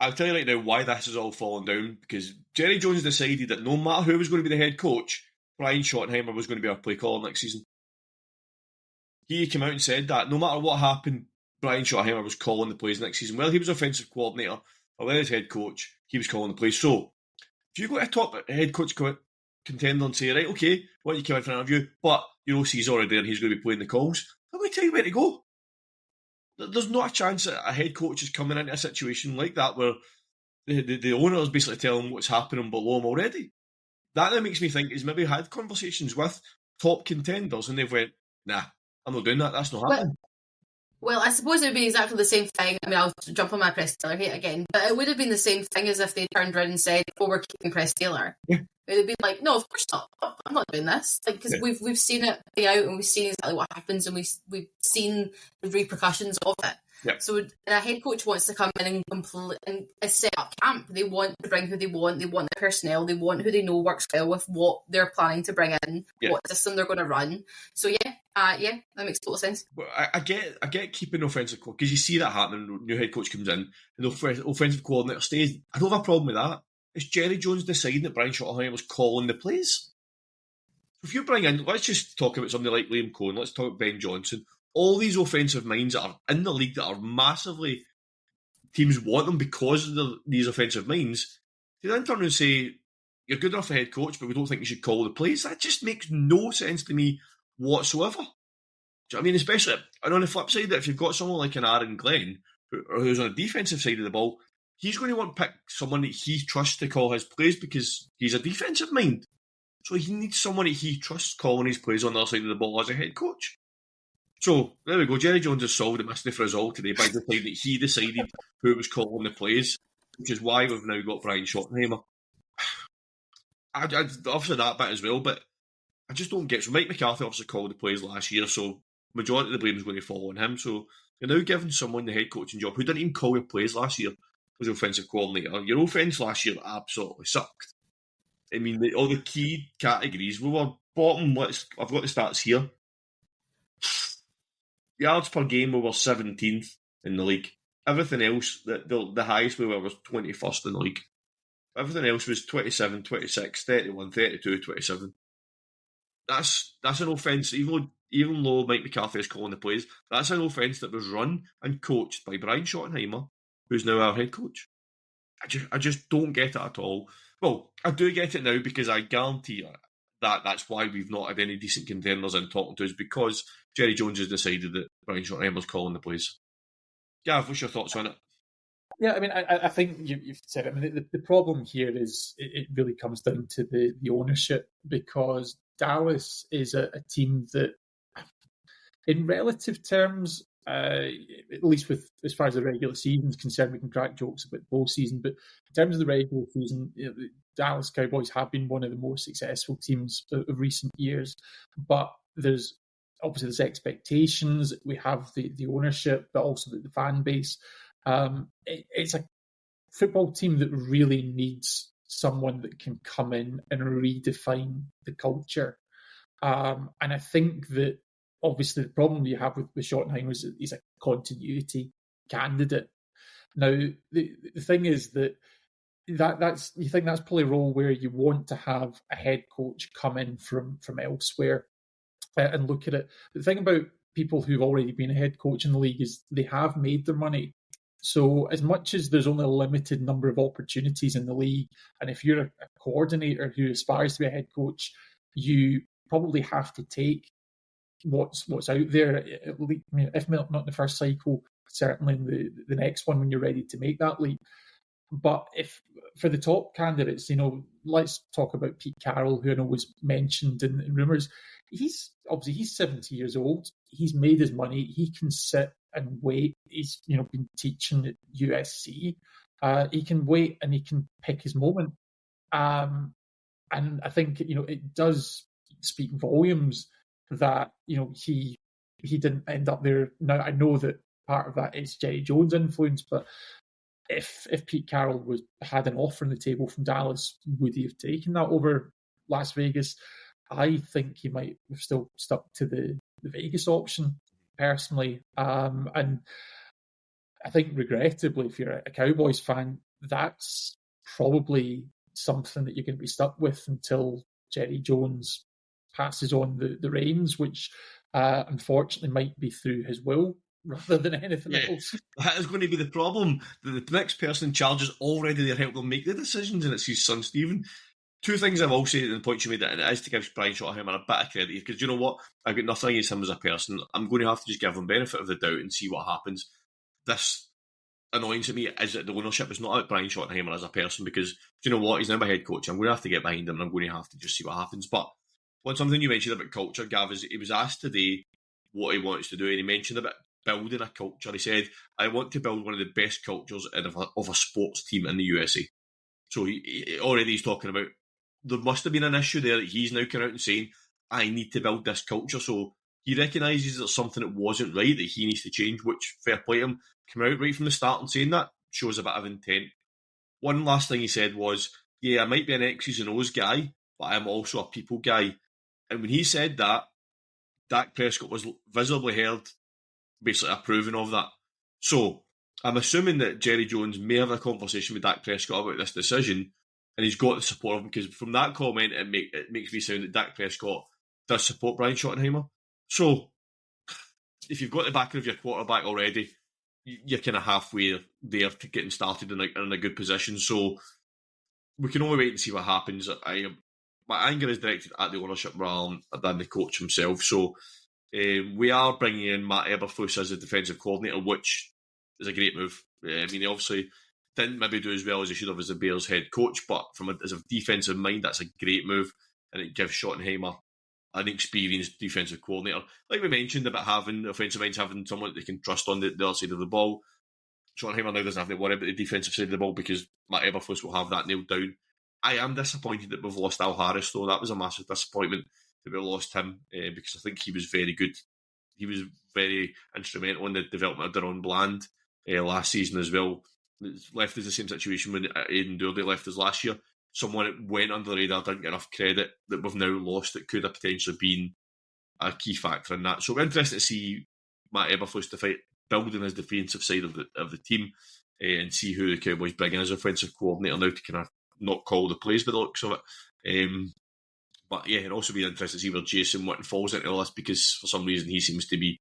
I'll tell you right now why this has all fallen down, because Jerry Jones decided that no matter who was going to be the head coach, Brian Schottenheimer was going to be our play caller next season. He came out and said that no matter what happened, Brian Schottenheimer was calling the plays next season. Whether he was offensive coordinator or whether he was head coach, he was calling the plays. So if you go to a top head coach contender and say, right, okay, why don't you come in for an interview, but your OC's already there and he's going to be playing the calls, I'm going to tell you where to go. There's not a chance that a head coach is coming into a situation like that where the owner is basically telling him what's happening below him already. That then makes me think he's maybe had conversations with top contenders and they've went, nah, I'm not doing that, that's not happening. Well, I suppose it would be exactly the same thing. I mean, I'll jump on my Press Taylor hate again, but it would have been the same thing as if they turned around and said, "Oh, we're keeping Press Taylor." Yeah. It would be like, "No, of course not. I'm not doing this." Like, because we've seen it play out, and we've seen exactly what happens, and we've seen the repercussions of it. Yeah. So a head coach wants to come in and set up camp. They want to bring who they want. They want the personnel. They want who they know works well with what they're planning to bring in, what system they're going to run. So that makes total sense. But I get keeping offensive coordinator, because you see that happening. New head coach comes in, and the offensive coordinator stays. I don't have a problem with that. It's Jerry Jones deciding that Brian Schottenheimer was calling the plays. If you bring in, let's just talk about somebody like Liam Cohen. Let's talk about Ben Johnson. All these offensive minds that are in the league that are massively, teams want them because of these offensive minds. They then turn and say, "You're good enough for head coach, but we don't think you should call the plays." That just makes no sense to me whatsoever. Do you know what I mean? Especially, and on the flip side, that if you've got someone like an Aaron Glenn, who's on the defensive side of the ball, he's going to want to pick someone that he trusts to call his plays because he's a defensive mind. So he needs someone that he trusts calling his plays on the other side of the ball as a head coach. So, there we go. Jerry Jones has solved the mystery for us all today by deciding that he decided who was calling the plays, which is why we've now got Brian Schottenheimer. Obviously that bit as well, but I just don't get. So Mike McCarthy obviously called the plays last year, so majority of the blame is going to fall on him. So you're now giving someone the head coaching job who didn't even call your plays last year as offensive coordinator. Your offense last year absolutely sucked. I mean, all the key categories, we were bottom. I've got the stats here. Yards per game, we were 17th in the league. Everything else, the highest we were was 21st in the league. Everything else was 27, 26, 31, 32, 27. That's an offence, even though Mike McCarthy is calling the plays, that's an offence that was run and coached by Brian Schottenheimer, who's now our head coach. I just don't get it at all. Well, I do get it now because I guarantee you that's why we've not had any decent contenders in talking to us, because Jerry Jones has decided that Brian Schottenheimer's calling the plays. Gav, what's your thoughts on it? Yeah, I mean, I think you've said it. I mean, the problem here is it really comes down to the ownership, because Dallas is a team that, in relative terms, at least with as far as the regular season is concerned, we can crack jokes about the postseason, but in terms of the regular season, the Dallas Cowboys have been one of the more successful teams of recent years. But there's expectations. We have the ownership, but also the fan base. It's a football team that really needs someone that can come in and redefine the culture. And I think that obviously the problem you have with Schottenheimer is that he's a continuity candidate. Now, the thing is that's you think that's probably a role where you want to have a head coach come in from elsewhere and look at it. The thing about people who've already been a head coach in the league is they have made their money. So as much as there's only a limited number of opportunities in the league, and if you're a coordinator who aspires to be a head coach, you probably have to take what's out there, at least, I mean, if not in the first cycle, certainly in the next one when you're ready to make that leap. But if for the top candidates, let's talk about Pete Carroll, who I know was mentioned in rumours. He's 70 years old. He's made his money. He can sit and wait. He's been teaching at USC. He can wait and he can pick his moment. And I think it does speak volumes that he didn't end up there. Now I know that part of that is Jerry Jones' influence, but if Pete Carroll had an offer on the table from Dallas, would he have taken that over Las Vegas? I think he might have still stuck to the Vegas option personally. And I think regrettably, if you're a Cowboys fan, that's probably something that you're going to be stuck with until Jerry Jones passes on the reins, which unfortunately might be through his will rather than anything else. That is going to be the problem. The next person in charge is already there helping them make the decisions, and it's his son, Stephen. Two things I will say, and the point you made, and it is to give Brian Schottenheimer a bit of credit, because you know what? I've got nothing against him as a person. I'm going to have to just give him benefit of the doubt and see what happens. This annoying to me is that the ownership is not about Brian Schottenheimer as a person, because do you know what? He's now my head coach. I'm going to have to get behind him, and I'm going to have to just see what happens. But something you mentioned about culture, Gav, is he was asked today what he wants to do, and he mentioned about building a culture. He said, I want to build one of the best cultures of a sports team in the USA. So already he's talking about there must have been an issue there that he's now coming out and saying, I need to build this culture. So he recognises there's something that wasn't right that he needs to change, which fair play to him. Coming out right from the start and saying that shows a bit of intent. One last thing he said was, yeah, I might be an X's and O's guy, but I'm also a people guy. And when he said that, Dak Prescott was visibly heard basically approving of that. So I'm assuming that Jerry Jones may have a conversation with Dak Prescott about this decision, and he's got the support of him, because from that comment it makes me sound that Dak Prescott does support Brian Schottenheimer. So if you've got the backing of your quarterback already, you're kind of halfway there to getting started in a good position. So we can only wait and see what happens. My anger is directed at the ownership rather than the coach himself. So we are bringing in Matt Eberflus as a defensive coordinator, which is a great move. I mean, he obviously didn't maybe do as well as he should have as the Bears head coach, but as a defensive mind, that's a great move, and it gives Schottenheimer an experienced defensive coordinator. Like we mentioned about having offensive minds, having someone that they can trust on the other side of the ball. Schottenheimer now doesn't have to worry about the defensive side of the ball because Matt Eberflus will have that nailed down. I am disappointed that we've lost Al Harris, though. That was a massive disappointment that we lost him because I think he was very good. He was very instrumental in the development of Deron Bland last season as well. It's left us the same situation when Aidan Doherty left us last year. Someone that went under the radar, didn't get enough credit, that we've now lost, that could have potentially been a key factor in that. So we're interested to see Matt Eberflus to fight, building his defensive side of the team, and see who the Cowboys bring in as offensive coordinator now to kind of not call the plays by the looks of it. But yeah, it'd also be interesting to see where Jason Witten falls into all this, because for some reason he seems to be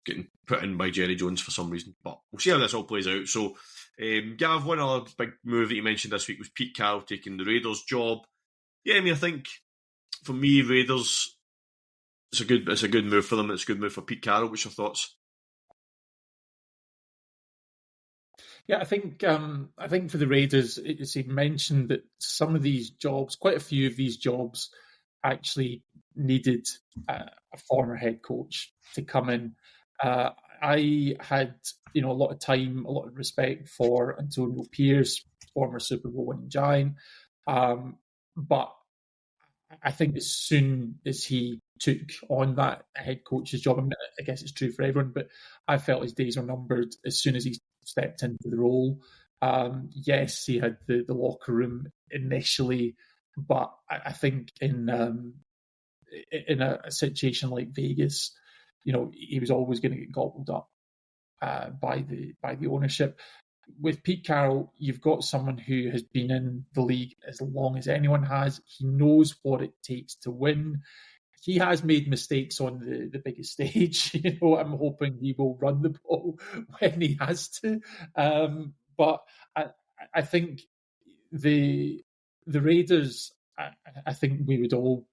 getting put in by Jerry Jones for some reason. But we'll see how this all plays out. So, Gav, one other big move that you mentioned this week was Pete Carroll taking the Raiders job. Yeah, I mean, I think for me, Raiders, it's a good move for them. It's a good move for Pete Carroll. What's your thoughts? Yeah, I think for the Raiders, it's mentioned that some of these jobs, quite a few of these jobs, actually needed a former head coach to come in. I had a lot of time, a lot of respect for Antonio Pierce, former Super Bowl winning Giant, but I think as soon as he took on that head coach's job, I mean, I guess it's true for everyone, but I felt his days were numbered as soon as he stepped into the role. Yes, he had the locker room initially, but I think in a situation like Vegas, he was always going to get gobbled up by the ownership. With Pete Carroll, you've got someone who has been in the league as long as anyone has. He knows what it takes to win. He has made mistakes on the biggest stage. I'm hoping he will run the ball when he has to. But I think the Raiders, I think we would all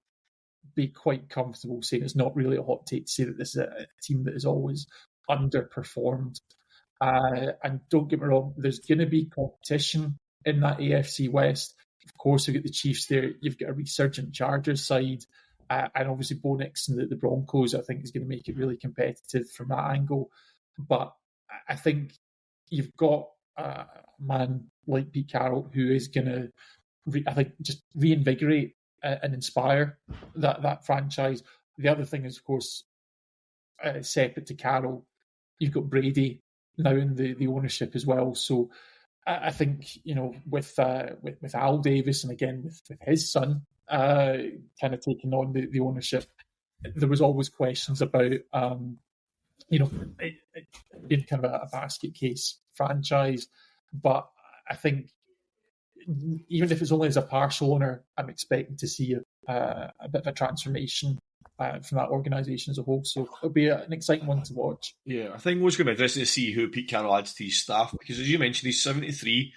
be quite comfortable saying it's not really a hot take to say that this is a team that has always underperformed. And don't get me wrong, there's going to be competition in that AFC West. Of course, you've got the Chiefs there. You've got a resurgent Chargers side. And obviously Bo Nix and the Broncos, I think, is going to make it really competitive from that angle. But I think you've got a man like Pete Carroll who is going to, just reinvigorate and inspire that franchise. The other thing is, of course, separate to Carroll, you've got Brady now in the ownership as well. So I think, with Al Davis and again with his son kind of taking on the ownership, there was always questions about it being kind of a basket case franchise. But I think even if it's only as a partial owner, I'm expecting to see a bit of a transformation from that organisation as a whole. So it'll be an exciting one to watch. Yeah, I think what's going to be interesting to see who Pete Carroll adds to his staff, because as you mentioned, he's 73.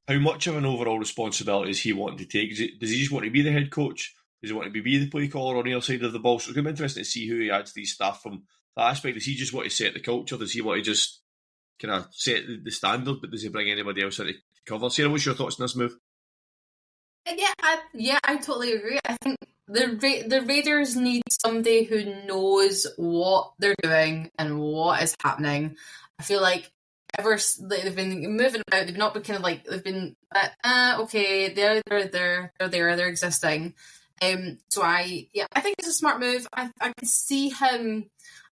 How much of an overall responsibility is he wanting to take? Does he just want to be the head coach? Does he want to be the play caller on the other side of the ball? So it's going to be interesting to see who he adds to his staff from that aspect. Does he just want to set the culture? Does he want to just kind of set the standard, but does he bring anybody else in to cover? Sarah, what's your thoughts on this move? I totally agree. I think the Raiders need somebody who knows what they're doing and what is happening. I feel like they've been moving about. They've not been kind of like they've been okay. They're existing. So I think it's a smart move. I can see him.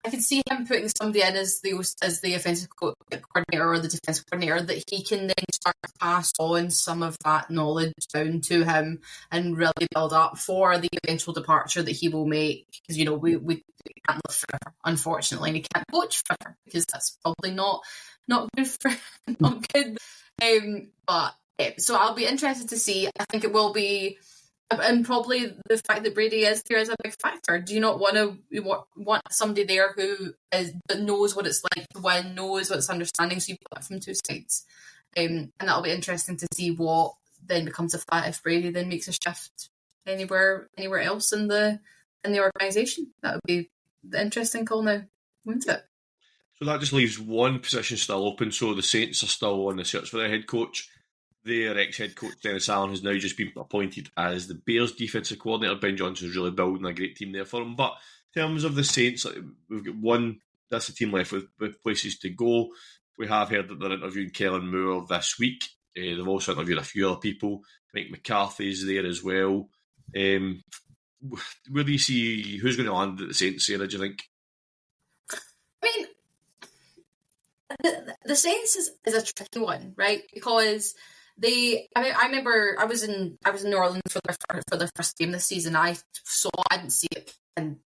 I can see him putting somebody in as the offensive coordinator or the defensive coordinator that he can then start to pass on some of that knowledge down to him and really build up for the eventual departure that he will make. Because we can't live forever, unfortunately, and he can't coach forever because that's probably not good for not good. So I'll be interested to see. I think it will be. And probably the fact that Brady is there is a big factor. Do you not want somebody there that knows what it's like to win, knows what it's understanding? So you've got that from two sides, and that'll be interesting to see what then becomes of that if Brady then makes a shift anywhere else in the organisation. That would be the interesting call now, wouldn't it? So that just leaves one position still open. So the Saints are still on the search for their head coach. Their ex-head coach, Dennis Allen, has now just been appointed as the Bears defensive coordinator. Ben Johnson's really building a great team there for him. But in terms of the Saints, we've got one, that's the team left with places to go. We have heard that they're interviewing Kellen Moore this week. They've also interviewed a few other people. Mike McCarthy's there as well. Where do you see, who's going to land at the Saints, Sarah, do you think? I mean, the Saints is a tricky one, right? Because I remember I was in New Orleans for their first game this season. I didn't see it in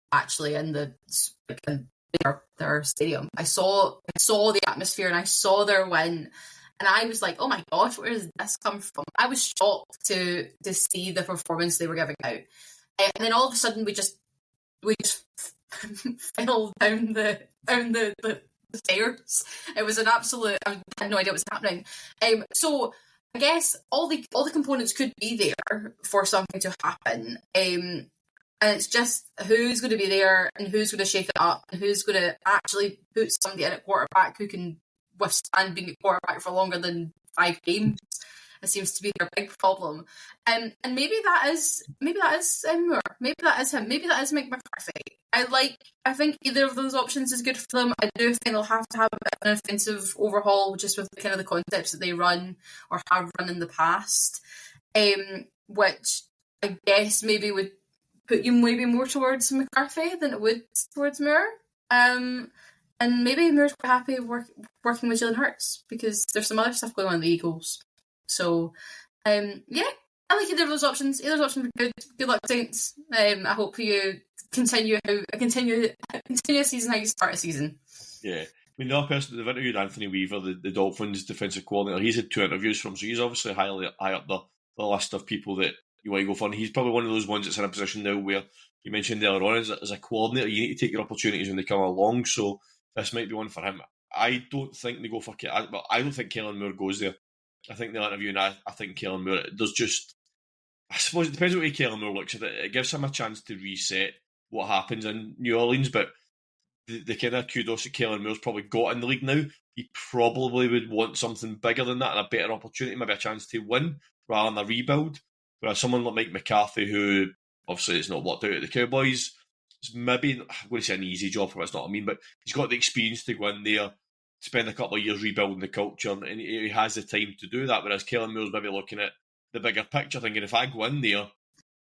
their stadium. I saw the atmosphere and I saw their win, and I was like, oh my gosh, where does this come from? I was shocked to see the performance they were giving out, and then all of a sudden we just fell down the stairs. It was an absolute. I had no idea what was happening. So I guess all the components could be there for something to happen. And it's just who's going to be there and who's going to shake it up and who's going to actually put somebody in at quarterback who can withstand being a quarterback for longer than 5 games. It seems to be their big problem. And maybe that is Moore. Maybe that is him. Maybe that is Mike McCarthy. I think either of those options is good for them. I do think they'll have to have a bit of an offensive overhaul just with kind of the concepts that they run or have run in the past, which I guess maybe would put you maybe more towards McCarthy than it would towards Moore. And maybe Moore's quite happy working with Jalen Hurts because there's some other stuff going on in the Eagles. So, I like either of those options. Either of those options are good. Good luck, Saints. I hope you continue a season how you start a season. Yeah. I mean, the other person, they've interviewed Anthony Weaver, the Dolphins defensive coordinator. He's had 2 interviews from him, so he's obviously high up the list of people that you want to go for. And he's probably one of those ones that's in a position now where you mentioned earlier on as a coordinator, you need to take your opportunities when they come along. So this might be one for him. I don't think they go for I don't think Kellen Moore goes there. I think they'll interview, and I think Kellen Moore, I suppose it depends what way Kellen Moore looks at it. It gives him a chance to reset what happens in New Orleans, but the kind of kudos that Kellen Moore's probably got in the league now, he probably would want something bigger than that and a better opportunity, maybe a chance to win rather than a rebuild. Whereas someone like Mike McCarthy, who obviously it's not worked out at the Cowboys, it's maybe, I'm going to say an easy job for him, it's not what I mean, but he's got the experience to go in there, spend a couple of years rebuilding the culture, and he has the time to do that. Whereas Kellen Moore's maybe looking at the bigger picture, thinking if I go in there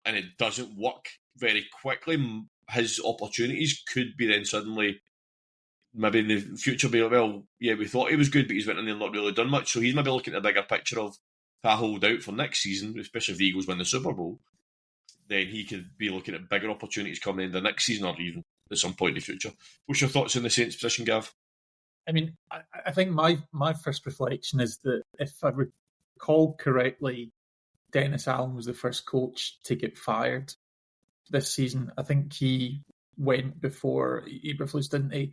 and it doesn't work very quickly, his opportunities could be then suddenly maybe in the future be like, well, yeah, we thought he was good, but he's went in there and not really done much. So he's maybe looking at the bigger picture of if I hold out for next season, especially if the Eagles win the Super Bowl, then he could be looking at bigger opportunities coming in the next season or even at some point in the future. What's your thoughts on the Saints position, Gav? I mean, I think my first reflection is that if I recall correctly, Dennis Allen was the first coach to get fired this season. I think he went before Eberflus, didn't he?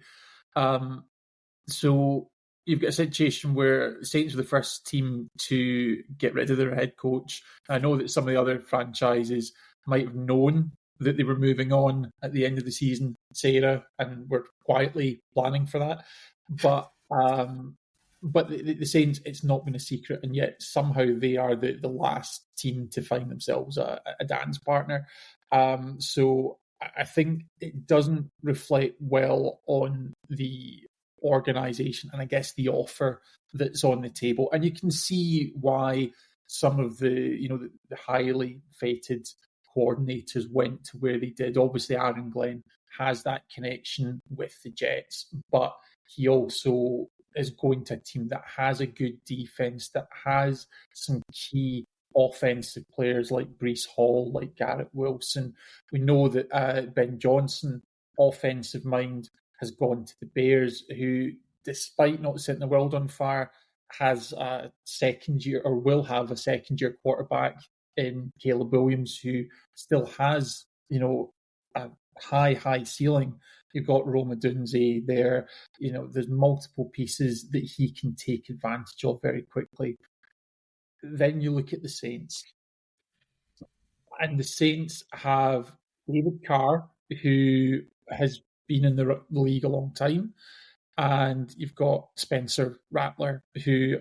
So you've got a situation where Saints were the first team to get rid of their head coach. I know that some of the other franchises might have known that they were moving on at the end of the season, Sarah, and were quietly planning for that. But but the Saints, it's not been a secret, and yet somehow they are the last team to find themselves a dance partner. So I think it doesn't reflect well on the organisation and I guess the offer that's on the table. And you can see why some of the highly fated coordinators went to where they did. Obviously, Aaron Glenn has that connection with the Jets, but he also is going to a team that has a good defense, that has some key offensive players like Breece Hall, like Garrett Wilson. We know that Ben Johnson, offensive mind, has gone to the Bears, who, despite not setting the world on fire, has a second year, or will have a second year quarterback in Caleb Williams, who still has, a high ceiling. You've got Roma Dunze there. There's multiple pieces that he can take advantage of very quickly. Then you look at the Saints, and the Saints have David Carr, who has been in the league a long time, and you've got Spencer Rattler, who,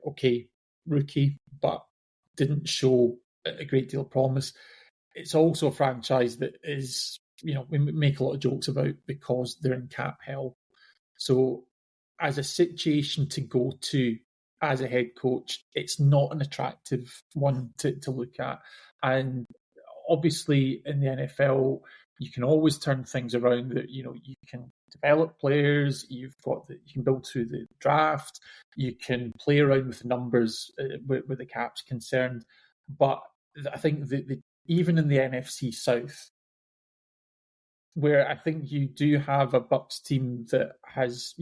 okay, rookie, but didn't show a great deal of promise. It's also a franchise that is, we make a lot of jokes about because they're in cap hell. So as a situation to go to as a head coach, it's not an attractive one to look at. And obviously in the NFL, you can always turn things around. That you can develop players. You can build through the draft. You can play around with the numbers where the cap's concerned. But I think that even in the NFC South, where I think you do have a Bucks team that has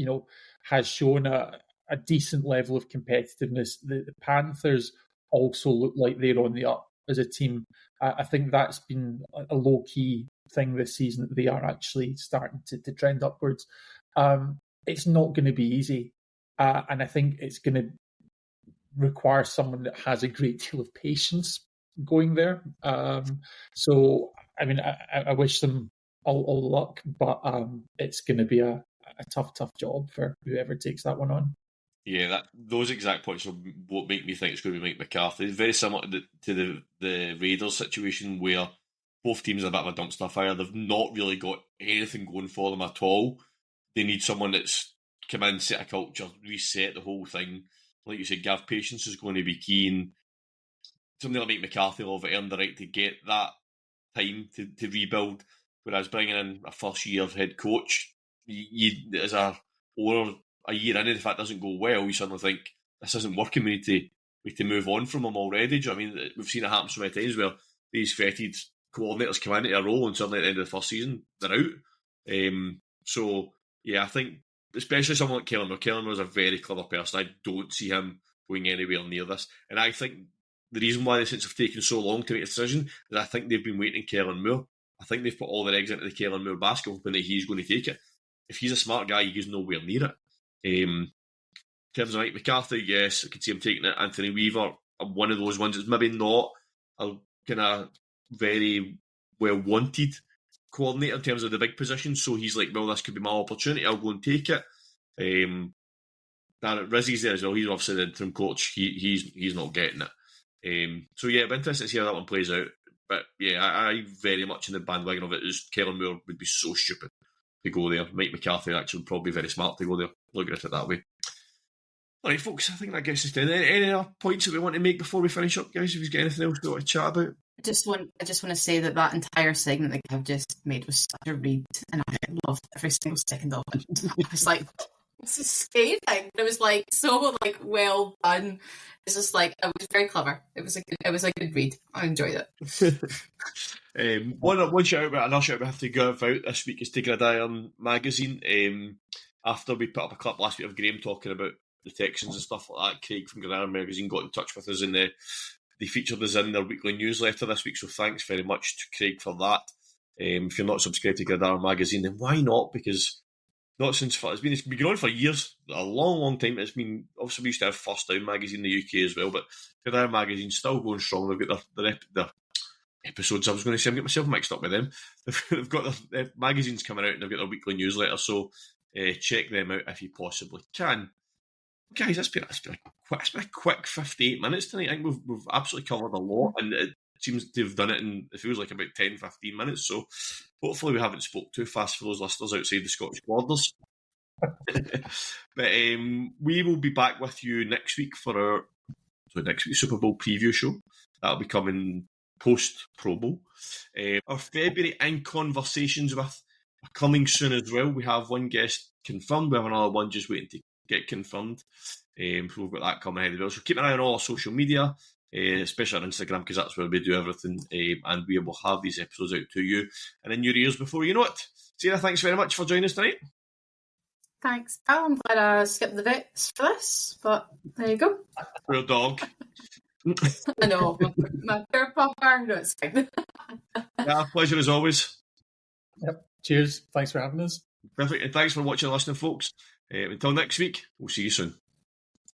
shown a decent level of competitiveness, the Panthers also look like they're on the up as a team. I think that's been a low-key thing this season, that they are actually starting to trend upwards. It's not going to be easy, and I think it's going to require someone that has a great deal of patience going there. So, I mean, I wish them all the luck, but it's going to be a tough job for whoever takes that one on. Yeah, those exact points are what make me think it's going to be Mike McCarthy. It's very similar to the Raiders situation, where both teams are a bit of a dumpster fire. They've not really got anything going for them at all. They need someone that's come in, set a culture, reset the whole thing. Like you said, Gav, patience is going to be key, and something like Mike McCarthy will have earned the right to get that time to rebuild. Whereas bringing in a first year head coach, you as a year in, if that doesn't go well, you suddenly think this isn't working. We need to move on from him already. Do you know what I mean? We've seen it happen so many times where these feted coordinators come into a role and suddenly at the end of the first season they're out. So yeah, I think especially someone like Kellen Moore. Kellen Moore is a very clever person. I don't see him going anywhere near this, and I think the reason why the Saints have taken so long to make a decision is I think they've been waiting Kellen Moore. I think they've put all their eggs into the Kellen Moore basket, hoping that he's going to take it. If he's a smart guy, he's nowhere near it. In terms of Mike McCarthy, yes, I could see him taking it. Anthony Weaver, one of those ones that's maybe not a kind of very well wanted coordinator in terms of the big position. So he's like, well, this could be my opportunity. I'll go and take it. Rizzy's there as well. He's obviously the interim coach. He's not getting it. So yeah, it'll be interesting to see how that one plays out. But yeah, I very much in the bandwagon of it. Is Kellen Moore would be so stupid to go there. Mike McCarthy actually probably very smart to go there. Looking at it that way. All right, folks, I think that gets us down. Any other points that we want to make before we finish up, guys? If you've got anything else we want to chat about? I just want to say that entire segment that I've just made was such a read, and I loved every single second of it. I was like, this is scathing. It was like so well done. It's just like, it was very clever. It was a good read. I enjoyed it. One shout out, another shout out we have to give out this week is to Gridiron Magazine. After we put up a clip last week of Graham talking about the Texans and stuff like that, Craig from Gridiron Magazine got in touch with us, and they featured us in their weekly newsletter this week. So thanks very much to Craig for that. If you're not subscribed to Gridiron Magazine, then why not? Because it's been going on for years, a long time. It's been, obviously we used to have First Down magazine in the UK as well, but Gridiron Magazine's still going strong. They've got their episodes. I was going to say, I'm getting myself mixed up with them. They've got their magazines coming out, and they've got their weekly newsletter. So check them out if you possibly can. guys, it's been a quick 58 minutes tonight. I think we've absolutely covered a lot, and it seems to have done it in, it feels like about 10-15 minutes. So hopefully we haven't spoke too fast for those listeners outside the Scottish borders. But we will be back with you next week for next week's Super Bowl preview show. That'll be coming post Pro Bowl. Our February in conversations with are coming soon as well. We have one guest confirmed. We have another one just waiting to get confirmed. So we've got that coming ahead as well. So keep an eye on all our social media, especially on Instagram, because that's where we do everything. And we will have these episodes out to you and in your ears before you know it. Sarah, thanks very much for joining us tonight. Thanks, Al. I'm glad I skipped the vets for this, but there you go. Poor dog. I know, my poor pupper. No, it's fine. Yeah, pleasure as always. Yep. Cheers. Thanks for having us. Perfect. And thanks for watching and listening, folks. Until next week, we'll see you soon.